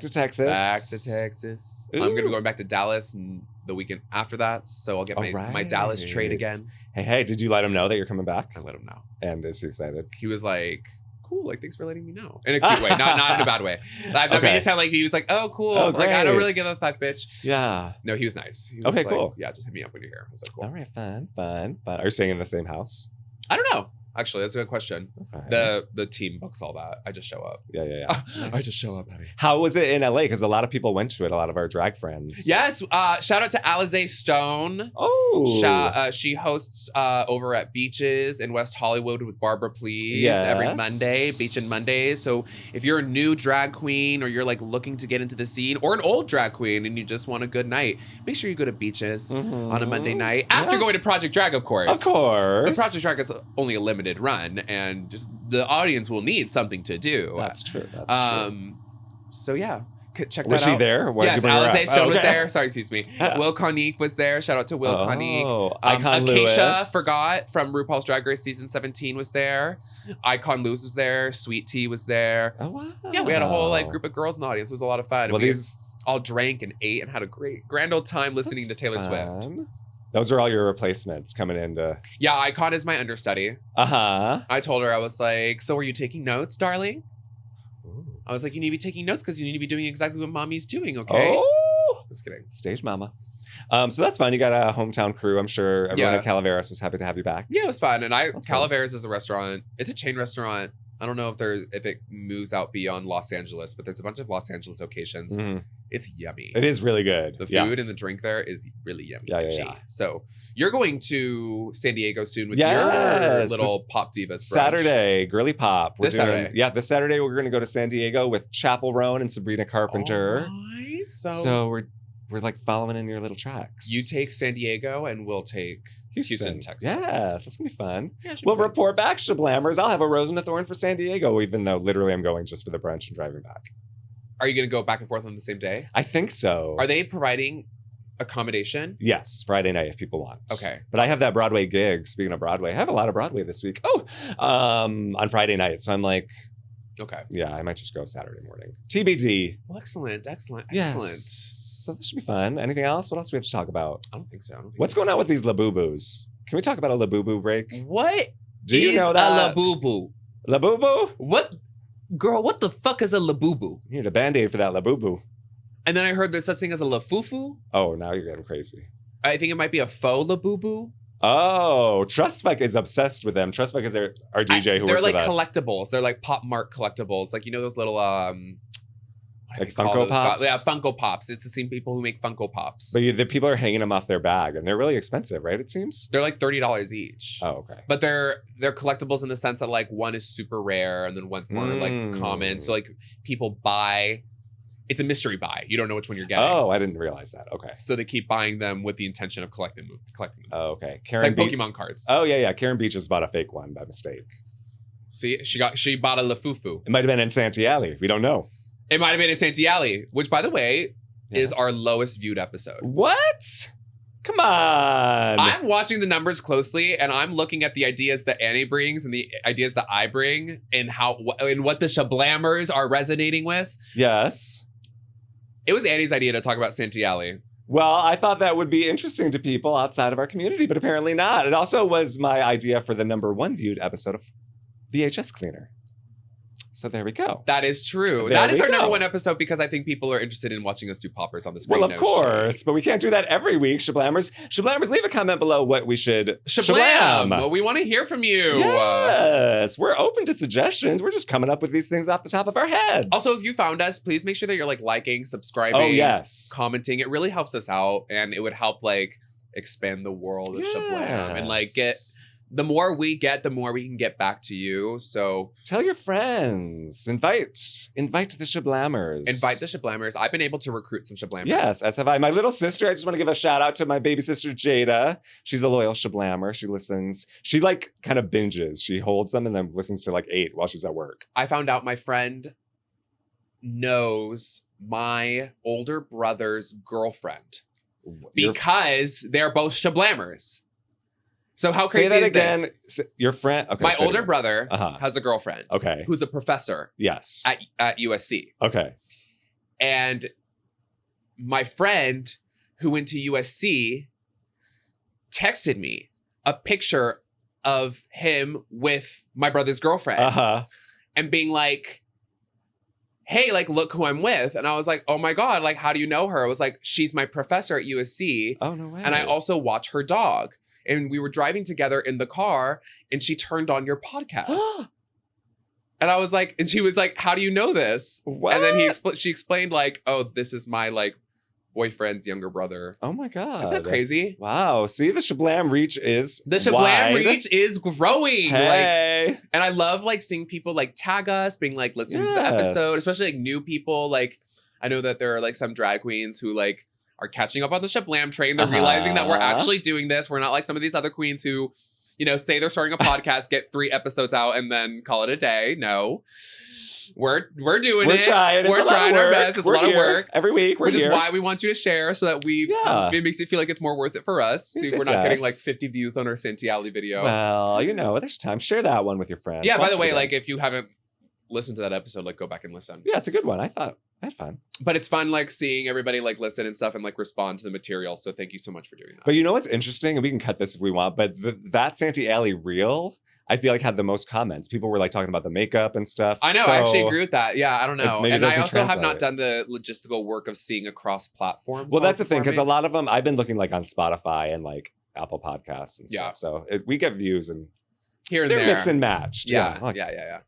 going to be going back to Dallas and the weekend after that. So I'll get my Dallas trade again. Hey, did you let him know that you're coming back? I let him know. And is he excited? He was like, cool, like, thanks for letting me know. In a cute way, not in a bad way. That made it sound like he was like, oh, cool. Oh, like, I don't really give a fuck, bitch. Yeah. No, he was nice. He was okay, like, cool. Yeah, just hit me up when you're here. I was like, cool. All right, fun. Are you staying in the same house? I don't know. Actually, that's a good question. Okay. The team books all that. I just show up. Yeah. Nice. I just show up, honey. How was it in LA? Because a lot of people went to it. A lot of our drag friends. Yes. Shout out to Alize Stone. Oh. She hosts over at Beaches in West Hollywood with Barbara Please every Monday, Beach and Mondays. So if you're a new drag queen or you're like looking to get into the scene, or an old drag queen and you just want a good night, make sure you go to Beaches on a Monday night after going to Project Drag, of course. Of course. The Project Drag is only a limited run, and just the audience will need something to do. That's true. That's true. So yeah, check that Was out. she there? Why'd you Yes, bring her Alice up? Stone was Okay. there. Sorry, excuse me. Will Connick was there. Shout out to Will Connick. Icon Acacia Lewis. Forgot from RuPaul's Drag Race season 17 was there. Icon Lewis was there. Sweet Tea was there. Oh, wow. Yeah, we had a whole like group of girls in the audience. It was a lot of fun. Well, We these all drank and ate and had a grand old time listening to Taylor Swift. fun. Those are all your replacements coming into. Yeah, Icon is my understudy. Uh-huh. I told her, I was like, so are you taking notes, darling? I was like, you need to be taking notes because you need to be doing exactly what mommy's doing, okay? Oh, Just kidding. stage mama. So that's fun. You got a hometown crew. I'm sure everyone Yeah. at Calaveras was happy to have you back. Yeah, it was fun. And That's cool. Calaveras is a restaurant. It's a chain restaurant. I don't know if it moves out beyond Los Angeles, but there's a bunch of Los Angeles locations. Mhm. It's yummy. It is really good. The Yeah. food and the drink there is really yummy. Yeah, and yeah, cheap. yeah. So you're going to San Diego soon with Yes, your little Pop Divas brunch. Saturday, Girly Pop. This Saturday. Yeah, this Saturday we're going to go to San Diego with Chapel Roan and Sabrina Carpenter. Alright, So we're like following in your little tracks. you take San Diego and we'll take Houston, Texas. Yes, that's gonna be fun. Yeah, it should We'll be fun. report back, Shablammers. I'll have a rose and a thorn for San Diego, even though literally I'm going just for the brunch and driving back. Are you going to go back and forth on the same day? I think so. Are they providing accommodation? Yes, Friday night if people want. Okay. But I have that Broadway gig. Speaking of Broadway, I have a lot of Broadway this week. Oh, on Friday night. So I'm like, Okay. yeah, I might just go Saturday morning. TBD. Well, excellent. Excellent. Yes. So this should be fun. Anything else? What else do we have to talk about? I don't think so. I don't think What's going on with these Labubus? Can we talk about a Labubu break? What Do you is know a that? labubu? Labubu? What? Girl, what the fuck is a labubu? You need a Band-Aid for that Labubu. And then I heard there's such thing as a lafufu. Oh, now you're getting crazy. I think it might be a faux labubu. Oh, Trustfuck is obsessed with them. Trustfuck is our DJ who They're works like with us. collectibles. They're like Pop Mart collectibles. Like, you know those little what do Like they call Funko those? Pops? Yeah, Funko Pops. It's the same people who make Funko Pops. But the people are hanging them off their bag, and they're really expensive, right? It seems. They're like $30 each. Oh, okay. But they're collectibles in the sense that like one is super rare and then one's more like common. So like people buy, it's a mystery buy. You don't know which one you're getting. Oh, I didn't realize that. Okay. So they keep buying them with the intention of collecting them. Oh, okay. It's Karen like Beach. Pokemon cards. Oh, yeah. Karen Beach just bought a fake one by mistake. See, she bought a lafufu. It might have been in Santiali. We don't know. It might have been in Santiali, which by the way is Yes. our lowest viewed episode. What? Come on. I'm watching the numbers closely, and I'm looking at the ideas that Annie brings and the ideas that I bring, and what the Shablammers are resonating with. Yes. It was Annie's idea to talk about Santiali. Well, I thought that would be interesting to people outside of our community, but apparently not. It also was my idea for the #1 viewed episode of VHS Cleaner. So there we go. That is true. There That is we our go. #1 episode because I think people are interested in watching us do poppers on the screen. Well, of No course, shade. but we can't do that every week, Shablammers. Shablammers, leave a comment below what we should Shablam! Well, we want to hear from you. Yes, we're open to suggestions. We're just coming up with these things off the top of our heads. Also, if you found us, please make sure that you're like liking, subscribing, oh yes, commenting. It really helps us out, and it would help like expand the world of Shablam and like get. The more we get, the more we can get back to you. So tell your friends. Invite the Shablammers. invite the Shablammers. I've been able to recruit some Shablammers. Yes, as have I. My little sister, I just want to give a shout out to my baby sister, Jada. She's a loyal Shablammer. She listens. She like kind of binges. She holds them and then listens to like 8 while she's at work. I found out my friend knows my older brother's girlfriend because they're both Shablammers. So how crazy Say that is again. this? Your friend. Okay, My say it older again. brother Uh-huh. has a girlfriend Okay. who's a professor Yes. at USC. Okay. And my friend who went to USC texted me a picture of him with my brother's girlfriend Uh-huh. and being like, hey, like, look who I'm with. And I was like, oh my God, like, how do you know her? I was like, she's my professor at USC. Oh, no way. And I also watch her dog. And we were driving together in the car and she turned on your podcast. And I was like, and she was like, how do you know this? What? And then she explained like, oh, this is my like boyfriend's younger brother. Oh my God. Isn't that crazy? Wow. See, the Shablam reach is The Shablam wide. reach is growing. Like, Hey. and I love like seeing people like tag us, being like listening to the Yes. episode, especially like new people. Like I know that there are like some drag queens who like are catching up on the Shablam train. They're realizing that we're actually doing this. We're not like some of these other queens who, you know, say they're starting a podcast, get 3 episodes out, and then call it a day. No. We're doing We're it. trying. It's We're a lot trying of our work. best. It's We're a lot of here. work. Every week, Which here. is why we want you to share so that it makes it feel like it's more worth it for us. It's We're just not getting us. like 50 views on our Santee Alley video. Well, there's time. Share that one with your friends. Yeah, by Watch the it way, again. like if you haven't listened to that episode, like go back and listen. Yeah, it's a good one. I had fun. But it's fun like seeing everybody like listen and stuff and like respond to the material. So thank you so much for doing that. But you know what's interesting? And we can cut this if we want, but that Santee Alley reel, I feel like had the most comments. People were like talking about the makeup and stuff. I know, I actually agree with that. Yeah, I don't know. Maybe And I doesn't also have not translate. done the logistical work of seeing across platforms. Well, while that's the thing, because a performing. lot of them, I've been looking like on Spotify and like Apple Podcasts and stuff. Yeah. So we get views and Here and they're there. mixed and matched. Yeah, Like, yeah.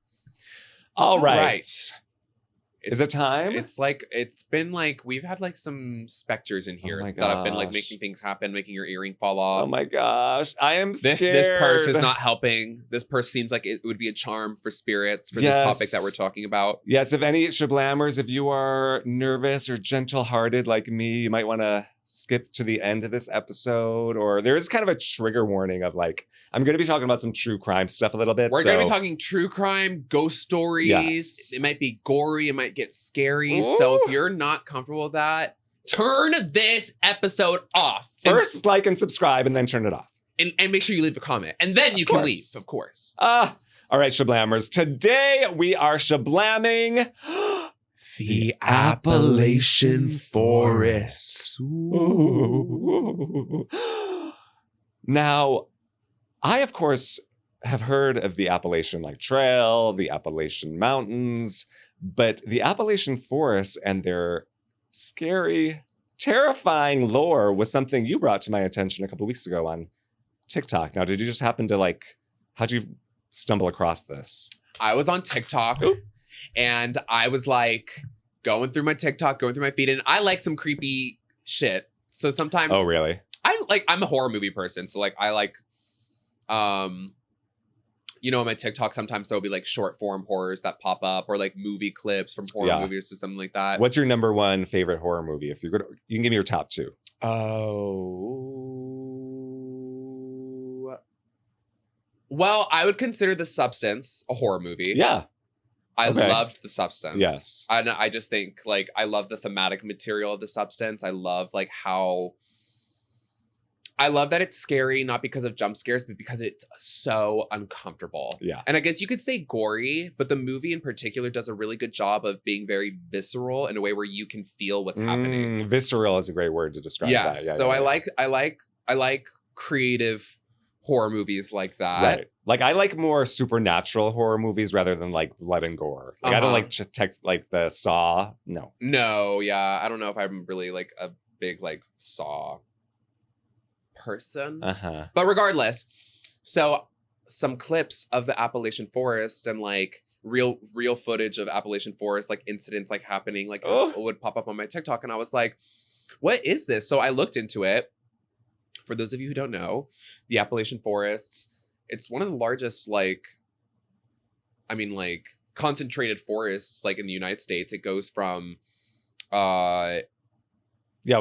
All right. Right. Is it time? It's like it's been like we've had like some specters in here my that have been like gosh. making things happen, making your earring fall off. Oh my gosh. I am scared. This purse is not helping. This purse seems like it would be a charm for spirits for this topic that we're talking about. Yes, if any Shablammers, if you are nervous or gentle-hearted like me, you might want to skip to the end of this episode. Or there is kind of a trigger warning of like, I'm going to be talking about some true crime stuff a little bit. We're going to be talking true crime, ghost stories. Yes. It might be gory. It might get scary. Ooh. So if you're not comfortable with that, turn this episode off. First, like and subscribe and then turn it off. And make sure you leave a comment. And then you can leave, of course. All right, Shablammers. Today we are Shablamming The Appalachian Forest. Ooh. Now, I, of course, have heard of the Appalachian Trail, the Appalachian Mountains, but the Appalachian Forest and their scary, terrifying lore was something you brought to my attention a couple weeks ago on TikTok. Now, did you just happen to how'd you stumble across this? I was on TikTok and I was like going through my TikTok, going through my feed, and I like some creepy shit. So sometimes Oh, really? I'm a horror movie person. So like I like on my TikTok sometimes there'll be like short form horrors that pop up or like movie clips from horror movies or something like that. What's your number one favorite horror movie? If you could, you can give me your top two. Oh. Well, I would consider The Substance a horror movie. Yeah. I Okay. loved The Substance. Yes. I just think I love the thematic material of The Substance. I love I love that it's scary, not because of jump scares, but because it's so uncomfortable. Yeah. And I guess you could say gory, but the movie in particular does a really good job of being very visceral in a way where you can feel what's happening. Visceral is a great word to describe that. Yeah, so yeah, I like creative horror movies like that. Right. Like I like more supernatural horror movies rather than like blood and gore. Like I don't like like the Saw. No. No, yeah. I don't know if I'm really like a big like Saw person. Uh-huh. But regardless, so some clips of the Appalachian Forest and like real footage of Appalachian Forest, like incidents like happening, like would pop up on my TikTok. And I was like, what is this? So I looked into it. For those of you who don't know, the Appalachian Forests, it's one of the largest concentrated forests like in the United States. It goes from well,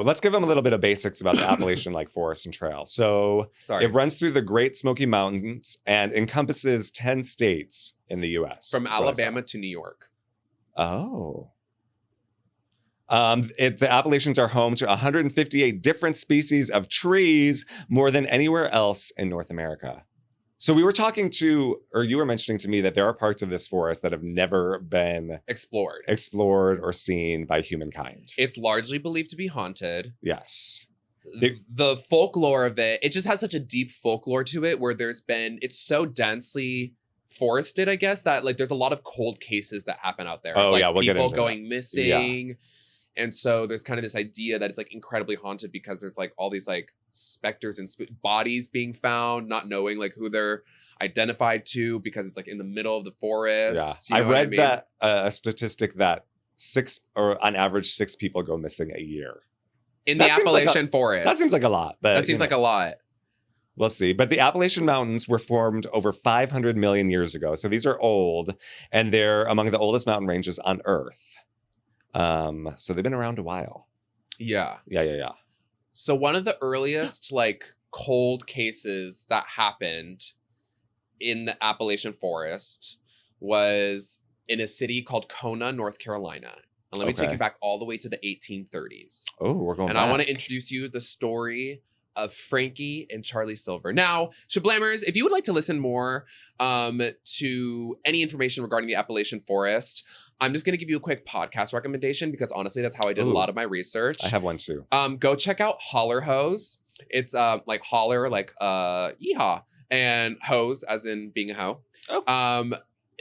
let's give them a little bit of basics about the Appalachian Forest and Trail. So it runs through the Great Smoky Mountains and encompasses 10 states in the U.S. From Alabama to New York. Oh. The Appalachians are home to 158 different species of trees, more than anywhere else in North America. So we were talking you were mentioning to me that there are parts of this forest that have never been explored or seen by humankind. It's largely believed to be haunted. Yes. The folklore of it just has such a deep folklore to it where it's so densely forested, I guess, that like there's a lot of cold cases that happen out there. Oh, like, yeah, we'll get into going missing. Yeah. And so there's kind of this idea that it's like incredibly haunted because there's like all these like specters and bodies being found, not knowing like who they're identified to because it's like in the middle of the forest. Yeah. I read that a statistic that on average 6 people go missing a year. In the Appalachian Forest. That seems like a lot. But, that seems like a lot. We'll see. But the Appalachian Mountains were formed over 500 million years ago. So these are old, and they're among the oldest mountain ranges on Earth. So they've been around a while. Yeah. Yeah. So one of the earliest like cold cases that happened in the Appalachian Forest was in a city called Kona, North Carolina. And let me take you back all the way to the 1830s. Oh, we're going back. And I want to introduce you the story of Frankie and Charlie Silver. Now, Shablammers, if you would like to listen more to any information regarding the Appalachian Forest, I'm just going to give you a quick podcast recommendation because honestly, that's how I did a lot of my research. I have one too. Go check out Holler Hose. It's like holler, like yeehaw, and hose as in being a hoe. Oh.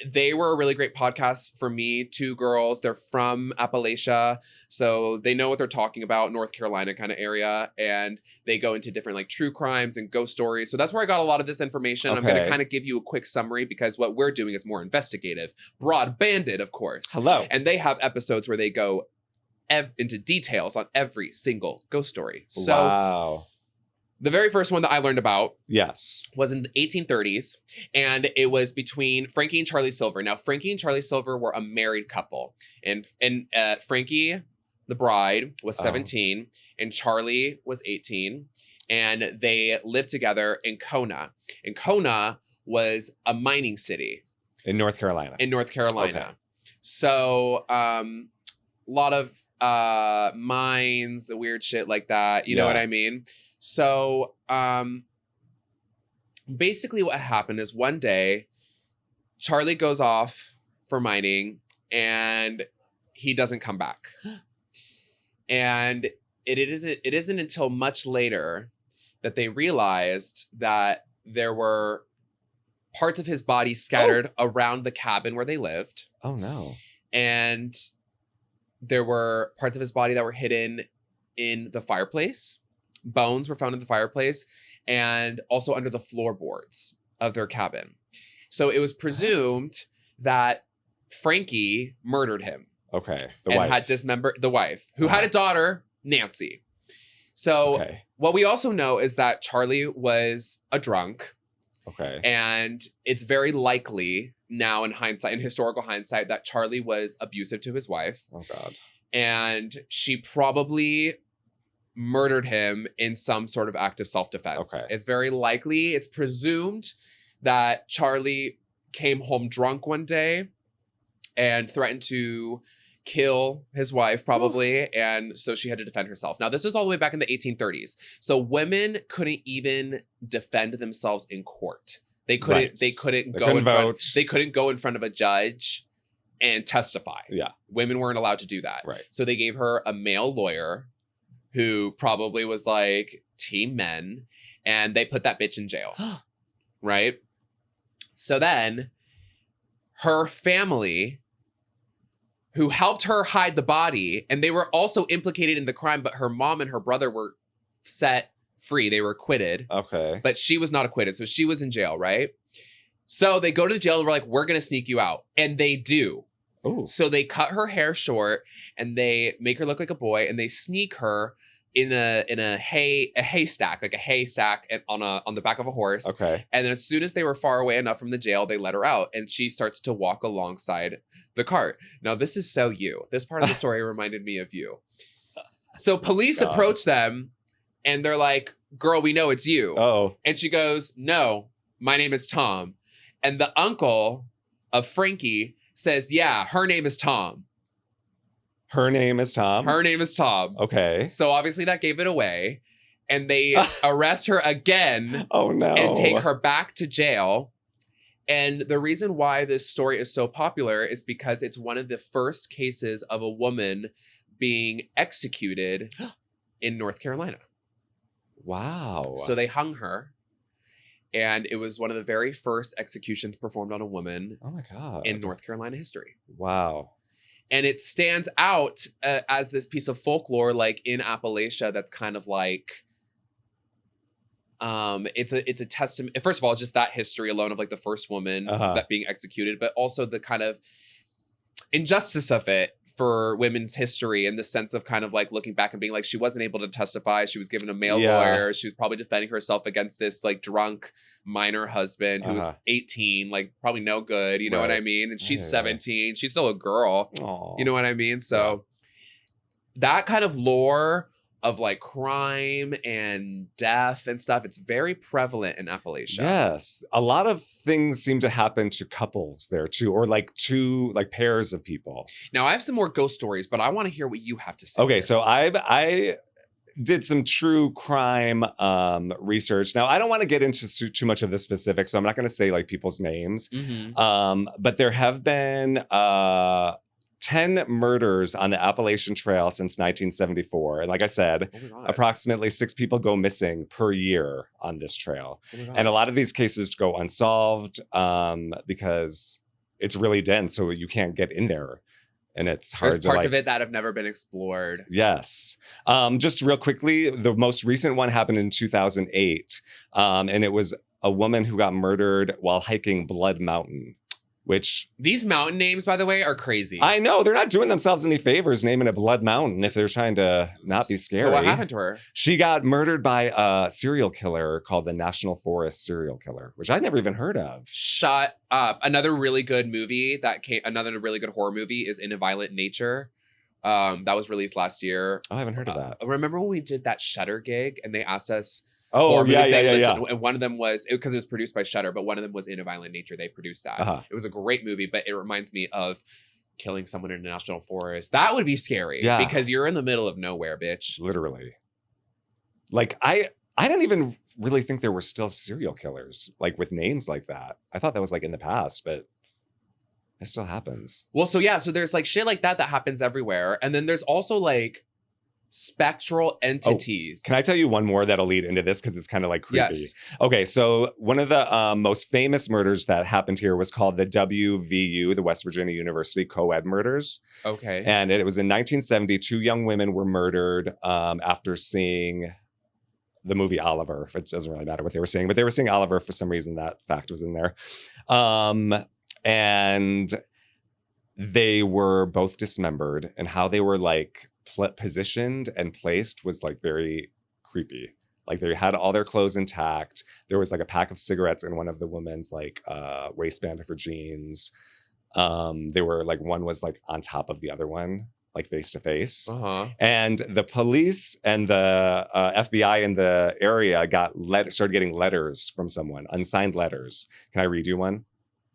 They were a really great podcast for me. Two girls. They're from Appalachia, so they know what they're talking about, North Carolina kind of area, and they go into different like true crimes and ghost stories. So that's where I got a lot of this information. I'm going to kind of give you a quick summary because what we're doing is more investigative, broad-banded, of course. Hello. And they have episodes where they go into details on every single ghost story. So wow. The very first one that I learned about was in the 1830s, and it was between Frankie and Charlie Silver. Now, Frankie and Charlie Silver were a married couple, and Frankie, the bride, was 17, and Charlie was 18, and they lived together in Kona. And Kona was a mining city. In North Carolina. Okay. So, a lot of mines, weird shit like that. You know what I mean? So, basically what happened is one day, Charlie goes off for mining and he doesn't come back. And it isn't until much later that they realized that there were parts of his body scattered around the cabin where they lived. Oh, no. And there were parts of his body that were hidden in the fireplace. Bones were found in the fireplace and also under the floorboards of their cabin. So it was presumed that Frankie murdered him. Okay. Had dismembered the wife, who had a daughter, Nancy. So what we also know is that Charlie was a drunk. Okay. And it's very likely now in hindsight, in historical hindsight, that Charlie was abusive to his wife. Oh, God. And she probably murdered him in some sort of act of self-defense. Okay. It's very likely, it's presumed that Charlie came home drunk one day and threatened to kill his wife, probably. Oof. And so she had to defend herself. Now, this is all the way back in the 1830s. So women couldn't even defend themselves in court. They couldn't go in front of a judge and testify. Yeah. Women weren't allowed to do that. Right. So they gave her a male lawyer who probably was like team men, and they put that bitch in jail. Right? So then her family, who helped her hide the body, and they were also implicated in the crime, but her mom and her brother were set free. They were acquitted. Okay. But she was not acquitted, so she was in jail, right? So they go to the jail and we're like, we're going to sneak you out. And they do. Ooh. So they cut her hair short and they make her look like a boy, and they sneak her in a haystack on the back of a horse. Okay. And then as soon as they were far away enough from the jail, they let her out and she starts to walk alongside the cart. Now, this is so you. This part of the story reminded me of you. So police approach them and they're like, "Girl, we know it's you." Oh. And she goes, "No, my name is Tom." And the uncle of Frankie says, "Yeah, her name is Tom." Her name is Tom? Her name is Tom. Okay. So obviously that gave it away. And they arrest her again. Oh, no. And take her back to jail. And the reason why this story is so popular is because it's one of the first cases of a woman being executed in North Carolina. Wow. So they hung her. And it was one of the very first executions performed on a woman. Oh, my God. In North Carolina history. Wow. And it stands out as this piece of folklore, like in Appalachia, that's kind of like, it's a testament. First of all, just that history alone of like the first woman that being executed, but also the kind of injustice of it for women's history in the sense of kind of like looking back and being like, she wasn't able to testify. She was given a male lawyer. She was probably defending herself against this like drunk minor husband who was 18, like probably no good. You know what I mean? And she's 17. She's still a girl. Aww. You know what I mean? So that kind of lore of like crime and death and stuff. It's very prevalent in Appalachia. Yes. A lot of things seem to happen to couples there too, or like two like pairs of people. Now I have some more ghost stories, but I want to hear what you have to say. Okay, here. so I did some true crime research. Now, I don't want to get into too much of the specifics, so I'm not going to say like people's names. But there have been 10 murders on the Appalachian Trail since 1974. And like I said, approximately 6 people go missing per year on this trail. And a lot of these cases go unsolved because it's really dense, so you can't get in there. And it's hard There's parts of it that have never been explored. Yes. Just real quickly, the most recent one happened in 2008. And it was a woman who got murdered while hiking Blood Mountain, which... These mountain names, by the way, are crazy. I know. They're not doing themselves any favors naming it Blood Mountain if they're trying to not be scary. So what happened to her? She got murdered by a serial killer called the National Forest serial killer, which I'd never even heard of. Shut up. Another really good movie another really good horror movie is In a Violent Nature. That was released last year. Oh, I haven't heard of that. Remember when we did that Shudder gig and they asked us... Oh, yeah. And one of them was, because it was produced by Shudder, but one of them was In a Violent Nature. They produced that. It was a great movie, but it reminds me of killing someone in a national forest. That would be scary. Yeah. Because you're in the middle of nowhere, bitch. Literally. Like, I didn't even really think there were still serial killers, like with names like that. I thought that was like in the past, but it still happens. Well, so there's like shit like that happens everywhere. And then there's also like spectral entities. Can I tell you one more that'll lead into this because it's kind of like creepy? Yes. Okay, so one of the most famous murders that happened here was called the WVU, the West Virginia University co-ed murders. Okay. And it was in 1970. 2 young women were murdered after seeing the movie Oliver. It doesn't really matter what they were seeing, but they were seeing Oliver for some reason. That fact was in there. And they were both dismembered, and how they were like positioned and placed was like very creepy. Like they had all their clothes intact. There was like a pack of cigarettes in one of the women's like waistband of her jeans. They were like, one was like on top of the other one, like face to face. And the police and the FBI in the area started getting letters from someone, unsigned letters. Can I read you one?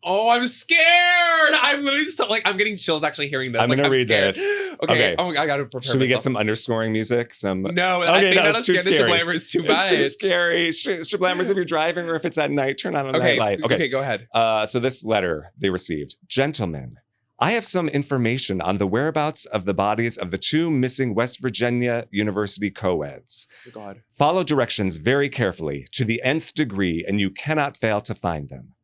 Oh, I'm scared. I'm literally I'm getting chills actually hearing this. I'm going to read scared. this. Okay. Oh, I got to prepare Should we get some underscoring music? No, I think that'll scare the Shablammers too much. It's too scary. Shablammers, if you're driving or if it's at night, turn on a night light. Okay, go ahead. So this letter they received. Gentlemen, I have some information on the whereabouts of the bodies of the 2 missing West Virginia University co-eds. Oh, God. Follow directions very carefully to the nth degree, and you cannot fail to find them.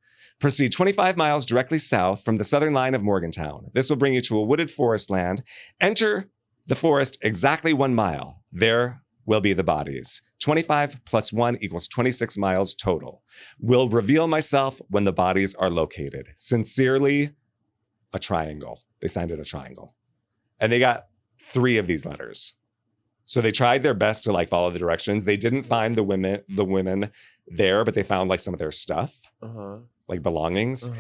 Proceed 25 miles directly south from the southern line of Morgantown. This will bring you to a wooded forest land. Enter the forest exactly 1 mile. There will be the bodies. 25 plus 1 equals 26 miles total. Will reveal myself when the bodies are located. Sincerely, a triangle. They signed it a triangle. And they got 3 of these letters. So they tried their best to like follow the directions. They didn't find the women there, but they found like some of their stuff. Like belongings.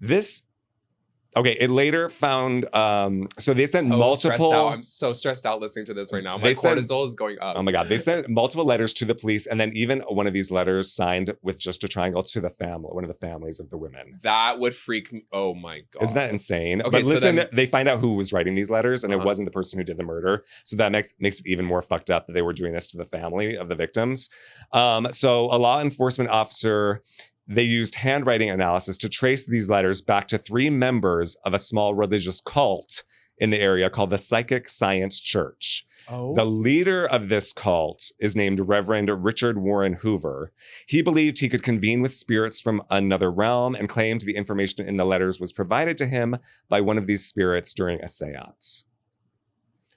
It later found, so they sent multiple. I'm so stressed out listening to this right now. My cortisol is going up. Oh my God. They sent multiple letters to the police. And then even one of these letters signed with just a triangle to the family, one of the families of the women. That would freak me. Oh my God. Isn't that insane? Okay, but listen, they find out who was writing these letters and it wasn't the person who did the murder. So that makes it even more fucked up that they were doing this to the family of the victims. So a law enforcement officer, they used handwriting analysis to trace these letters back to 3 members of a small religious cult in the area called the Psychic Science Church. The leader of this cult is named Reverend Richard Warren Hoover. He believed he could convene with spirits from another realm and claimed the information in the letters was provided to him by one of these spirits during a seance.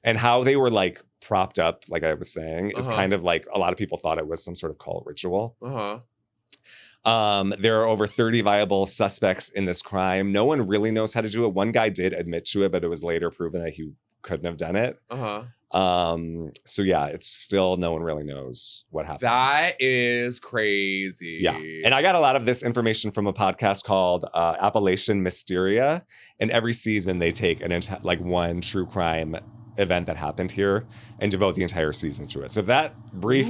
And how they were like propped up, like I was saying, is kind of like a lot of people thought it was some sort of cult ritual. There are over 30 viable suspects in this crime. No one really knows how to do it. One guy did admit to it, but it was later proven that he couldn't have done it. So yeah, it's still, no one really knows what happened. That is crazy. Yeah. And I got a lot of this information from a podcast called Appalachian Mysteria. And every season they take one true crime event that happened here and devote the entire season to it. So that brief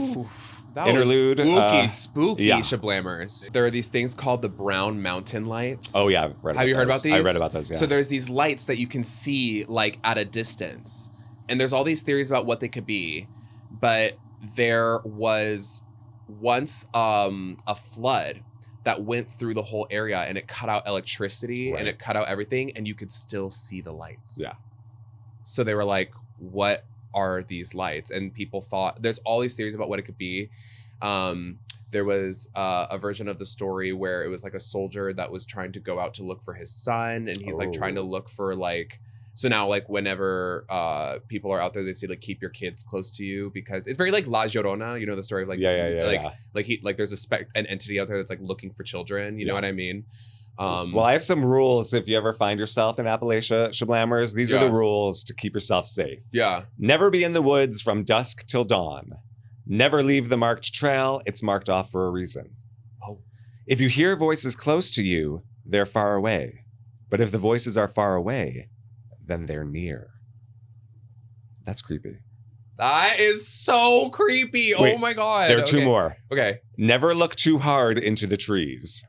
That interlude. was spooky yeah. Shablammers. There are these things called the Brown Mountain lights. Oh yeah, Have you heard about these? I read about those. Yeah. So there's these lights that you can see like at a distance, and there's all these theories about what they could be, but there was once a flood that went through the whole area, and it cut out electricity and it cut out everything, and you could still see the lights. Yeah. So they were like, what are these lights? And people thought, there's all these theories about what it could be. There was a version of the story where it was like a soldier that was trying to go out to look for his son, and he's like trying to look for like, so now like whenever people are out there, they say like keep your kids close to you, because it's very like La Llorona, you know, the story of like like there's an entity out there that's like looking for children, you know what I mean? Well, I have some rules if you ever find yourself in Appalachia, Shablammers. These are the rules to keep yourself safe. Yeah. Never be in the woods from dusk till dawn. Never leave the marked trail. It's marked off for a reason. Oh. If you hear voices close to you, they're far away. But if the voices are far away, then they're near. That's creepy. That is so creepy. Wait, oh my God. There are two more. Okay. Never look too hard into the trees.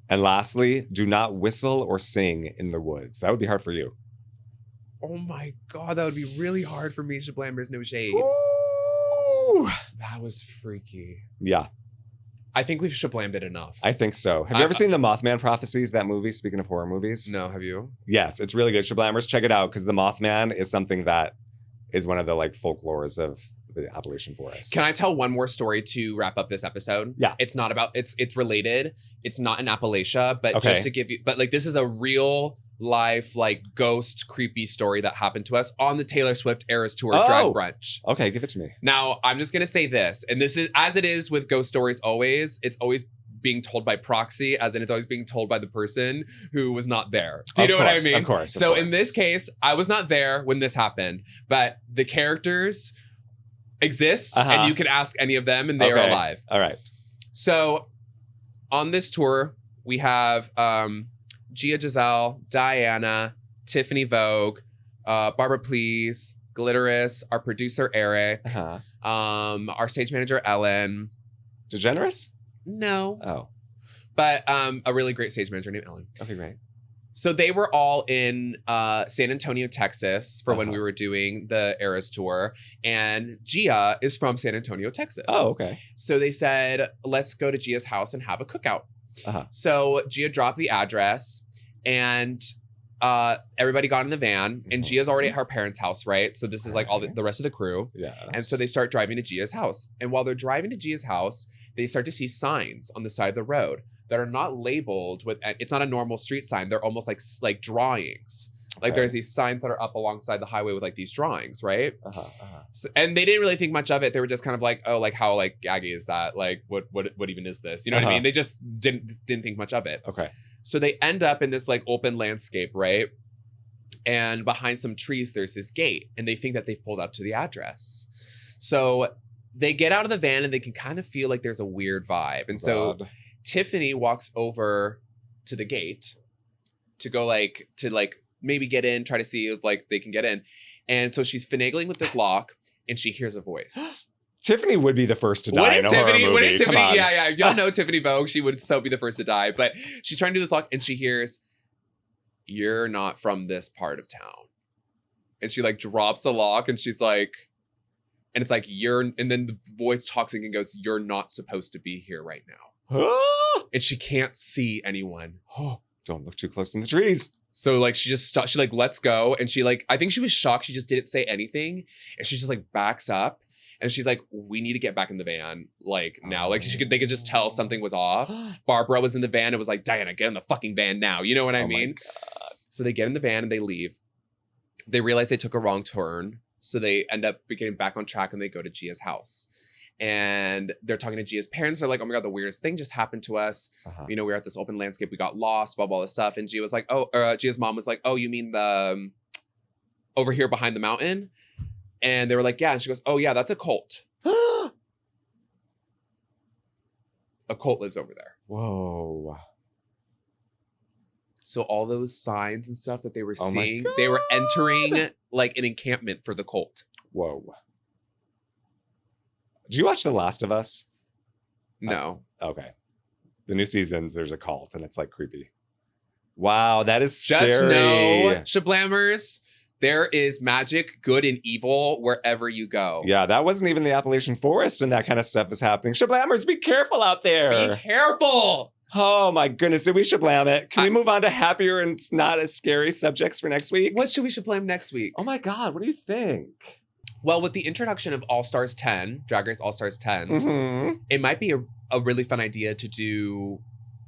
And lastly, do not whistle or sing in the woods. That would be hard for you. Oh my God, that would be really hard for me, Shablammers, no shade. Ooh. That was freaky. Yeah. I think we've Shablammed it enough. I think so. Have you ever seen the Mothman Prophecies, that movie, speaking of horror movies? No, have you? Yes, it's really good. Shablammers, check it out, because the Mothman is something that is one of the like folklores of the Appalachian Forest. Can I tell one more story to wrap up this episode? Yeah. It's not about, it's related. It's not in Appalachia, but Okay. just to give you, but like this is a real life, like ghost creepy story that happened to us on the Taylor Swift Eras Tour Drag Brunch. Okay, give it to me. Now, I'm just going to say this, and this is, as it is with ghost stories always, it's always being told by proxy, as in it's always being told by the person who was not there. Do you know what I mean? Of course. So in this case, I was not there when this happened, but the characters exist, and you can ask any of them, and they are alive. All right. So on this tour, we have Gia Giselle, Diana, Tiffany Vogue, Barbara Please, Glitterous, our producer Eric, our stage manager Ellen. DeGeneres? No. Oh. But a really great stage manager named Ellen. Okay, great. So they were all in San Antonio, Texas for when we were doing the Eras tour. And Gia is from San Antonio, Texas. Oh, okay. So they said, let's go to Gia's house and have a cookout. So Gia dropped the address, and everybody got in the van, and Gia's already at her parents' house, right? So this is like all the rest of the crew. Yeah. And so they start driving to Gia's house. And while they're driving to Gia's house, they start to see signs on the side of the road that are not labeled with, it's not a normal street sign. They're almost like drawings. Like there's these signs that are up alongside the highway with like these drawings, right? So, and they didn't really think much of it. They were just kind of like, oh, like how like gaggy is that? Like what even is this? You know what I mean? They just didn't think much of it. Okay. So they end up in this like open landscape, right? And behind some trees, there's this gate, and they think that they've pulled up to the address. So they get out of the van, and they can kind of feel like there's a weird vibe. And so Tiffany walks over to the gate to go maybe get in, try to see if like they can get in. And so she's finagling with this lock, and she hears a voice. Tiffany would be the first to die in a horror movie. Wouldn't Tiffany? Yeah. If y'all know Tiffany Vogue, she would so be the first to die. But she's trying to do this lock, and she hears, "You're not from this part of town." And she like drops the lock, and she's like, and it's like, and then the voice talks and goes, "You're not supposed to be here right now." And she can't see anyone. Don't look too close in the trees. So like she just stopped, she like lets go, and she like, I think she was shocked, she just didn't say anything, and she just like backs up, and she's like, we need to get back in the van like now. Like they could just tell something was off. Barbara was in the van and was like, Diana, get in the fucking van now. You know what I mean? So they get in the van and they leave. They realize they took a wrong turn, so they end up getting back on track, and they go to Gia's house. And they're talking to Gia's parents. They're like, oh my God, the weirdest thing just happened to us. You know, we were at this open landscape. We got lost, blah, blah, all this stuff. And Gia was like, Gia's mom was like, oh, you mean the over here behind the mountain? And they were like, yeah. And she goes, oh yeah, that's a cult. A cult lives over there. Whoa. So all those signs and stuff that they were seeing, they were entering like an encampment for the cult. Whoa. Did you watch The Last of Us? No. Okay. The new seasons, there's a cult and it's like creepy. Wow, that is scary. Just know, Shablammers, there is magic, good and evil wherever you go. Yeah, that wasn't even the Appalachian Forest and that kind of stuff is happening. Shablammers, be careful out there. Be careful. Oh my goodness, did we shablam it? Can we move on to happier and not as scary subjects for next week? What should we shablam next week? Oh my God, what do you think? Well, with the introduction of All Stars 10, Drag Race All Stars 10, it might be a really fun idea to do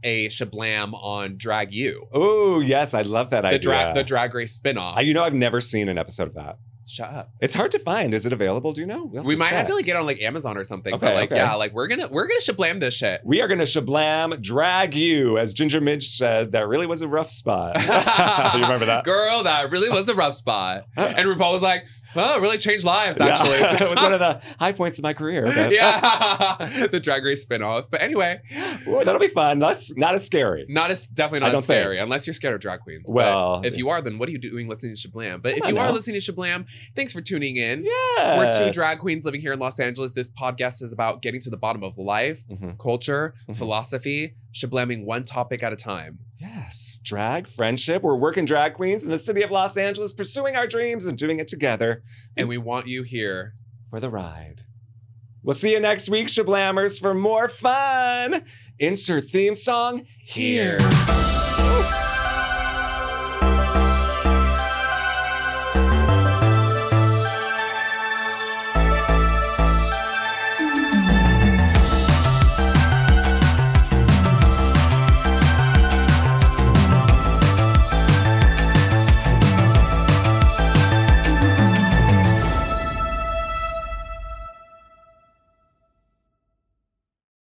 a shablam on Drag U. Oh, yes, I love that idea. The Drag Race spinoff. You know, I've never seen an episode of that. Shut up. It's hard to find. Is it available? Do you know? We might have to like get on like Amazon or something. Okay, but like, okay. yeah, like we're gonna shablam this shit. We are gonna shablam Drag U, as Ginger Midge said. That really was a rough spot. You remember that? Girl, that really was a rough spot. And RuPaul was like, well, it really changed lives, actually. Yeah. It was one of the high points of my career. But... yeah, the Drag Race spinoff. But anyway, ooh, that'll be fun. That's not as scary. Definitely not as scary, unless you're scared of drag queens. Well, but if you are, then what are you doing listening to Shablam? But if you are listening to Shablam, thanks for tuning in. Yes. We're two drag queens living here in Los Angeles. This podcast is about getting to the bottom of life, culture, philosophy, shablamming one topic at a time. Yes. Drag, friendship. We're working drag queens in the city of Los Angeles, pursuing our dreams and doing it together. And we want you here for the ride. We'll see you next week, Shablammers, for more fun. Insert theme song here.